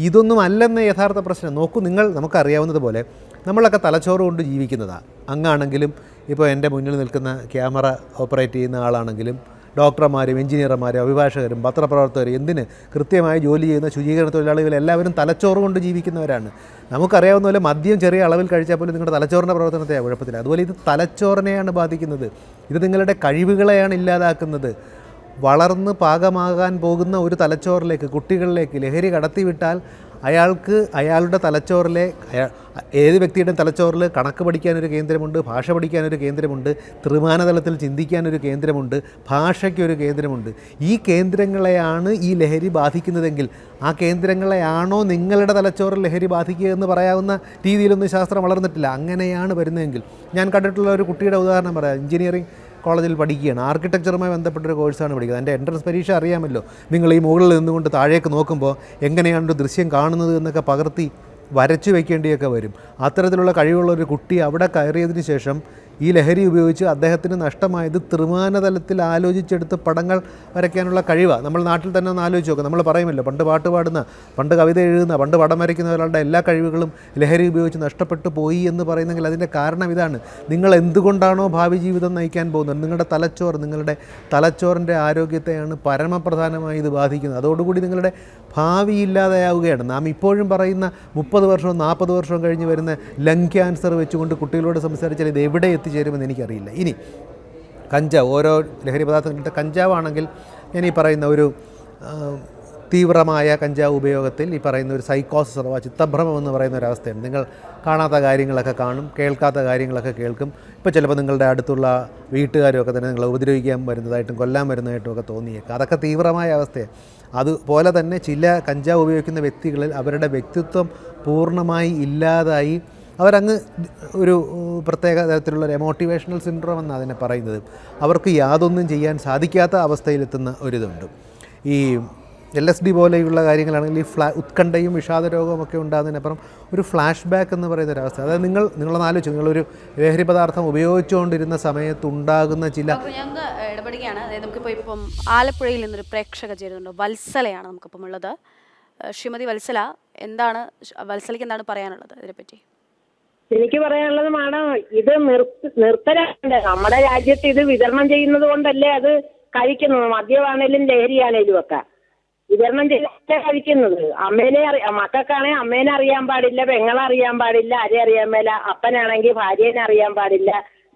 [SPEAKER 5] ഇതൊന്നും അല്ലെന്ന യഥാർത്ഥ പ്രശ്നം. നോക്കൂ, നമുക്കറിയാവുന്നതുപോലെ നമ്മളൊക്കെ തലച്ചോറ് കൊണ്ട് ജീവിക്കുന്നതാണ്. അങ്ങാണെങ്കിലും ഇപ്പോൾ എൻ്റെ മുന്നിൽ നിൽക്കുന്ന ക്യാമറ ഓപ്പറേറ്റ് ചെയ്യുന്ന ആളാണെങ്കിലും, ഡോക്ടർമാരും എഞ്ചിനീയർമാരും അഭിഭാഷകരും പത്രപ്രവർത്തകരും എന്തിന് കൃത്യമായി ജോലി ചെയ്യുന്ന ശുചീകരണ തൊഴിലാളികൾ എല്ലാവരും തലച്ചോറ് കൊണ്ട് ജീവിക്കുന്നവരാണ്. നമുക്കറിയാവുന്ന പോലെ മദ്യം ചെറിയ അളവിൽ കഴിച്ചാൽ പോലും നിങ്ങളുടെ തലച്ചോറിൻ്റെ പ്രവർത്തനത്തെ കുഴപ്പത്തില്ല. അതുപോലെ ഇത് തലച്ചോറിനെയാണ് ബാധിക്കുന്നത്. ഇത് നിങ്ങളുടെ കഴിവുകളെയാണ് ഇല്ലാതാക്കുന്നത്. വളർന്ന് പാകമാകാൻ പോകുന്ന ഒരു തലച്ചോറിലേക്ക്, കുട്ടികളിലേക്ക് ലഹരി കടത്തിവിട്ടാൽ അയാളുടെ തലച്ചോറിലെ ഏത് വ്യക്തിയുടെയും തലച്ചോറിൽ കണക്ക് പഠിക്കാനൊരു കേന്ദ്രമുണ്ട്, ഭാഷ പഠിക്കാനൊരു കേന്ദ്രമുണ്ട്, ത്രിമാനതലത്തിൽ ചിന്തിക്കാനൊരു കേന്ദ്രമുണ്ട്, ഭാഷയ്ക്കൊരു കേന്ദ്രമുണ്ട്. ഈ കേന്ദ്രങ്ങളെയാണ് ഈ ലഹരി ബാധിക്കുന്നതെങ്കിൽ ആ കേന്ദ്രങ്ങളെയാണോ നിങ്ങളുടെ തലച്ചോറിൽ ലഹരി ബാധിക്കുക എന്ന് പറയാവുന്ന രീതിയിലൊന്നും ശാസ്ത്രം വളർന്നിട്ടില്ല. അങ്ങനെയാണ് വരുന്നതെങ്കിൽ, ഞാൻ കണ്ടിട്ടുള്ള ഒരു കുട്ടിയുടെ ഉദാഹരണം പറയാം. എഞ്ചിനീയറിംഗ് കോളേജിൽ പഠിക്കുകയാണ്, ആർക്കിടെക്ചറുമായി ബന്ധപ്പെട്ടൊരു കോഴ്സാണ് പഠിക്കുന്നത്. എൻ്റെ എൻട്രൻസ് പരീക്ഷ അറിയാമല്ലോ. നിങ്ങൾ ഈ മുകളിൽ നിന്നുകൊണ്ട് താഴേക്ക് നോക്കുമ്പോൾ എങ്ങനെയാണ് ഒരു ദൃശ്യം കാണുന്നത് എന്നൊക്കെ പകർത്തി വരച്ചു വയ്ക്കേണ്ടിയൊക്കെ വരും. അത്തരത്തിലുള്ള കഴിവുള്ള ഒരു കുട്ടി അവിടെ കയറിയതിന് ശേഷം ഈ ലഹരി ഉപയോഗിച്ച് അദ്ദേഹത്തിന് നഷ്ടമായത് ത്രിമാനതലത്തിൽ ആലോചിച്ചെടുത്ത് പടങ്ങൾ വരയ്ക്കാനുള്ള കഴിവാണ്. നമ്മൾ നാട്ടിൽ തന്നെ ഒന്ന് ആലോചിച്ച് നോക്കാം. നമ്മൾ പറയുമല്ലോ, പണ്ട് പാട്ട് പാടുന്ന, പണ്ട് കവിത എഴുതുന്ന, പണ്ട് പടം വരയ്ക്കുന്ന ഒരാളുടെ എല്ലാ കഴിവുകളും ലഹരി ഉപയോഗിച്ച് നഷ്ടപ്പെട്ടു പോയി എന്ന് പറയുന്നെങ്കിൽ അതിൻ്റെ കാരണം ഇതാണ്. നിങ്ങൾ എന്തുകൊണ്ടാണോ ഭാവി ജീവിതം നയിക്കാൻ പോകുന്നത്, നിങ്ങളുടെ തലച്ചോറിൻ്റെ ആരോഗ്യത്തെയാണ് പരമപ്രധാനമായി ഇത് ബാധിക്കുന്നത്. അതോടുകൂടി നിങ്ങളുടെ ഭാവി ഇല്ലാതെയാവുകയാണ്. നാം ഇപ്പോഴും പറയുന്ന 30 വർഷവും 40 വർഷവും കഴിഞ്ഞ് വരുന്ന ലങ് ക്യാൻസർ വെച്ചുകൊണ്ട് കുട്ടികളോട് സംസാരിച്ചാൽ ഇത് എവിടെ എത്തിച്ചേരുമെന്ന് എനിക്കറിയില്ല. ഇനി കഞ്ചാവ്, ഓരോ ലഹരി പദാർത്ഥങ്ങളുടെ കഞ്ചാവാണെങ്കിൽ ഞാൻ ഈ പറയുന്ന ഒരു തീവ്രമായ കഞ്ചാവ് ഉപയോഗത്തിൽ ഈ പറയുന്ന ഒരു സൈക്കോസിസ് അഥവാ ചിത്തഭ്രമം എന്ന് പറയുന്ന ഒരവസ്ഥയാണ്. നിങ്ങൾ കാണാത്ത കാര്യങ്ങളൊക്കെ കാണും, കേൾക്കാത്ത കാര്യങ്ങളൊക്കെ കേൾക്കും. ഇപ്പോൾ ചിലപ്പോൾ നിങ്ങളുടെ അടുത്തുള്ള വീട്ടുകാരൊക്കെ തന്നെ നിങ്ങളെ ഉപദ്രവിക്കാൻ വരുന്നതായിട്ടും കൊല്ലാൻ വരുന്നതായിട്ടും ഒക്കെ തോന്നിയേക്കാം. അതൊക്കെ തീവ്രമായ അവസ്ഥയാണ്. അതുപോലെ തന്നെ ചില കഞ്ചാവ് ഉപയോഗിക്കുന്ന വ്യക്തികളിൽ അവരുടെ വ്യക്തിത്വം പൂർണ്ണമായി ഇല്ലാതായി അവരങ്ങ് ഒരു പ്രത്യേക തരത്തിലുള്ള ഒരു മോട്ടിവേഷണൽ സിൻഡ്രോം എന്നാണ് അതിനെ പറയുന്നത്. അവർക്ക് യാതൊന്നും ചെയ്യാൻ സാധിക്കാത്ത അവസ്ഥയിലെത്തുന്ന ഒരിതുണ്ട്. ഈ LSD പോലെയുള്ള കാര്യങ്ങളാണെങ്കിൽ ഈ ഉത്കണ്ഠയും വിഷാദരോഗവും ഒക്കെ ഉണ്ടാകുന്നതിനപ്പുറം ഒരു ഫ്ലാഷ് ബാക്ക് എന്ന് പറയുന്ന ഒരവസ്ഥ. അതായത് നിങ്ങളൊന്ന് ആലോചിച്ചു, നിങ്ങളൊരു ലഹരി പദാർത്ഥം ഉപയോഗിച്ചുകൊണ്ടിരുന്ന സമയത്തുണ്ടാകുന്ന ചില
[SPEAKER 1] ഇടപെടുകയാണ്. അതായത് നമുക്കിപ്പോൾ ഇപ്പം ആലപ്പുഴയിൽ നിന്നൊരു പ്രേക്ഷക ചേരുന്നുണ്ട്, വത്സലയാണ് നമുക്കിപ്പം ഉള്ളത്. ശ്രീമതി വത്സല, വത്സലയ്ക്ക് എന്താണ് പറയാനുള്ളത് ഇതിനെപ്പറ്റി?
[SPEAKER 9] എനിക്ക് പറയാനുള്ളത്, മാഡം, ഇത് നിർത്തലാക്കണ്ടേ? നമ്മുടെ രാജ്യത്ത് ഇത് വിതരണം ചെയ്യുന്നത് കൊണ്ടല്ലേ അത് കഴിക്കുന്നത്. മദ്യമാണേലും ലഹരിയാണേലും ഒക്കെ വിതരണം ചെയ്തല്ലേ കഴിക്കുന്നത്. മക്കൾക്കാണെങ്കിൽ അമ്മേനെ അറിയാൻ പാടില്ല, പെങ്ങളെ അറിയാൻ പാടില്ല, ആരെ അറിയാൻ മേല, അപ്പനാണെങ്കിൽ ഭാര്യേനെ അറിയാൻ പാടില്ല,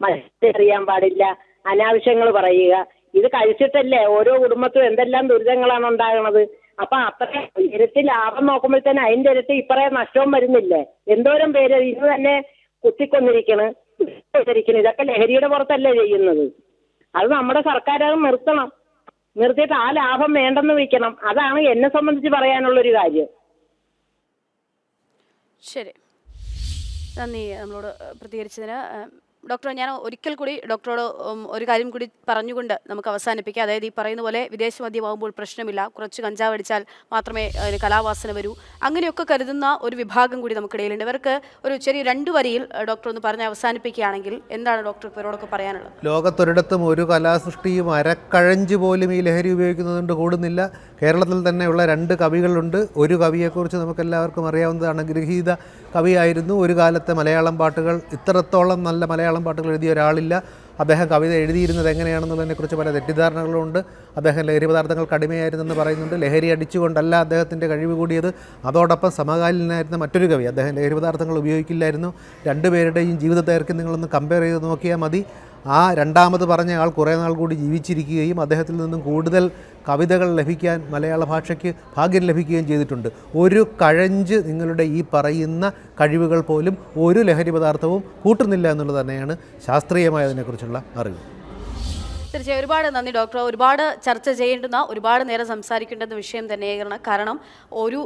[SPEAKER 9] അറിയാൻ പാടില്ല, അനാവശ്യങ്ങൾ പറയുക. ഇത് കഴിച്ചിട്ടല്ലേ ഓരോ കുടുംബത്തിലും എന്തെല്ലാം ദുരിതങ്ങളാണ് ഉണ്ടാകുന്നത്. അപ്പൊ അത്ര ഇരട്ടി ലാഭം നോക്കുമ്പോഴത്തേന് അതിന്റെ ഇരട്ടി ഇപ്പറേ നഷ്ടവും വരുന്നില്ലേ? എന്തോരം പേര് ഇന്ന് തന്നെ കുത്തിക്കൊന്നിരിക്കണ്. ഇതൊക്കെ ലഹരിയുടെ പുറത്തല്ലേ ചെയ്യുന്നത്. അത് നമ്മുടെ സർക്കാർ അത് നിർത്തണം. നിർത്തിയിട്ട് ആ ലാഭം വേണ്ടെന്ന് വയ്ക്കണം. അതാണ് എന്നെ സംബന്ധിച്ച് പറയാനുള്ളൊരു കാര്യം.
[SPEAKER 1] ശരി, നന്ദി നമ്മളോട് പ്രതികരിച്ചതിന്. ഡോക്ടർ, ഞാൻ ഒരിക്കൽ കൂടി ഡോക്ടറോട് ഒരു കാര്യം കൂടി പറഞ്ഞുകൊണ്ട് നമുക്ക് അവസാനിപ്പിക്കാം. അതായത് ഈ പറയുന്ന പോലെ വിദേശ മദ്യമാകുമ്പോൾ പ്രശ്നമില്ല, കുറച്ച് കഞ്ചാവ് അടിച്ചാൽ മാത്രമേ അതിന് കലാവാസന വരൂ, അങ്ങനെയൊക്കെ കരുതുന്ന ഒരു വിഭാഗം കൂടി നമുക്കിടയിലുണ്ട്. ഇവർക്ക് ഒരു ചെറിയ 2 വരിയിൽ ഡോക്ടർ ഒന്ന് പറഞ്ഞ് അവസാനിപ്പിക്കുകയാണെങ്കിൽ എന്താണ് ഡോക്ടർക്ക് ഇവരോടൊക്കെ പറയാനുള്ളത്?
[SPEAKER 5] ലോകത്തൊരിടത്തും ഒരു കലാസൃഷ്ടിയും അരക്കഴഞ്ച് പോലും ഈ ലഹരി ഉപയോഗിക്കുന്നതുകൊണ്ട് കൂടുന്നില്ല. കേരളത്തിൽ തന്നെയുള്ള 2 കവികളുണ്ട്. ഒരു കവിയെക്കുറിച്ച് നമുക്കെല്ലാവർക്കും അറിയാവുന്നതാണ്. ഗൃഹീത കവിയായിരുന്നു. ഒരു കാലത്തെ മലയാളം പാട്ടുകൾ, ഇത്രത്തോളം നല്ല മലയാളം പാട്ടുകൾ എഴുതിയ ഒരാളില്ല. അദ്ദേഹം കവിത എഴുതിയിരുന്നത് എങ്ങനെയാണെന്നുള്ളതിനെക്കുറിച്ച് പല തെറ്റിദ്ധാരണകളുണ്ട്. അദ്ദേഹം ലഹരി പദാർത്ഥങ്ങൾക്ക് അടിമയായിരുന്നെന്ന് പറയുന്നുണ്ട്. ലഹരി അടിച്ചുകൊണ്ടല്ല അദ്ദേഹത്തിൻ്റെ കഴിവ് കൂടിയത്. അതോടൊപ്പം സമകാലീനായിരുന്ന മറ്റൊരു കവി, അദ്ദേഹം ലഹരി പദാർത്ഥങ്ങൾ ഉപയോഗിക്കില്ലായിരുന്നു. 2 പേരുടെയും ജീവിത ദൈർഘ്യം നിങ്ങളൊന്ന് കമ്പയർ ചെയ്ത് നോക്കിയാൽ മതി. ആ രണ്ടാമത് പറഞ്ഞ ആൾ കുറേ നാൾ കൂടി ജീവിച്ചിരിക്കുകയും അദ്ദേഹത്തിൽ നിന്നും കൂടുതൽ കവിതകൾ ലഭിക്കാൻ മലയാള ഭാഷയ്ക്ക് ഭാഗ്യം ലഭിക്കുകയും ചെയ്തിട്ടുണ്ട്. ഒരു കഴഞ്ച് നിങ്ങളുടെ ഈ പറയുന്ന കഴിവുകൾ പോലും ഒരു ലഹരി പദാർത്ഥവും കൂട്ടുന്നില്ല എന്നുള്ളത് തന്നെയാണ് ശാസ്ത്രീയമായതിനെക്കുറിച്ചുള്ള അറിവ്.
[SPEAKER 1] തീർച്ചയായും ഒരുപാട് നന്ദി ഡോക്ടർ. ഒരുപാട് ചർച്ച ചെയ്യേണ്ടുന്ന, ഒരുപാട് നേരം സംസാരിക്കേണ്ടുന്ന വിഷയം തന്നെയാണ്. കാരണം ഒരു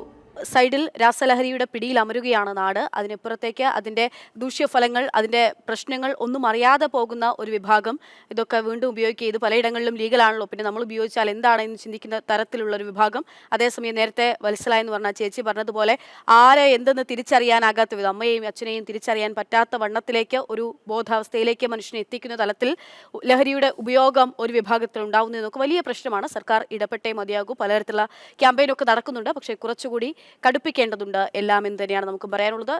[SPEAKER 1] സൈഡിൽ രാസലഹരിയുടെ പിടിയിൽ അമരുകയാണ് നാട്. അതിനപ്പുറത്തേക്ക് അതിൻ്റെ ദൂഷ്യഫലങ്ങൾ, അതിൻ്റെ പ്രശ്നങ്ങൾ ഒന്നും അറിയാതെ പോകുന്ന ഒരു വിഭാഗം ഇതൊക്കെ വീണ്ടും ഉപയോഗിക്കുക. ഇത് പലയിടങ്ങളിലും ലീഗലാണല്ലോ, പിന്നെ നമ്മൾ ഉപയോഗിച്ചാൽ എന്താണെന്ന് ചിന്തിക്കുന്ന തരത്തിലുള്ളൊരു വിഭാഗം. അതേസമയം നേരത്തെ വത്സല എന്ന് പറഞ്ഞ ചേച്ചി പറഞ്ഞതുപോലെ ആരെ എന്തെന്ന് തിരിച്ചറിയാനാകാത്ത വിധം, അമ്മയെയും അച്ഛനെയും തിരിച്ചറിയാൻ പറ്റാത്ത വണ്ണത്തിലേക്ക് ഒരു ബോധാവസ്ഥയിലേക്ക് മനുഷ്യനെ എത്തിക്കുന്ന തലത്തിൽ ലഹരിയുടെ ഉപയോഗം ഒരു വിഭാഗത്തിൽ ഉണ്ടാകുന്നതൊക്കെ വലിയ പ്രശ്നമാണ്. സർക്കാർ ഇടപെട്ടേ മതിയാകൂ. പലതരത്തിലുള്ള ക്യാമ്പയിനൊക്കെ നടക്കുന്നുണ്ട്. പക്ഷേ കുറച്ചുകൂടി കടുപ്പിക്കേണ്ടതുണ്ട് എല്ലാം എന്ന് തന്നെയാണ് നമുക്ക് പറയാനുള്ളത്.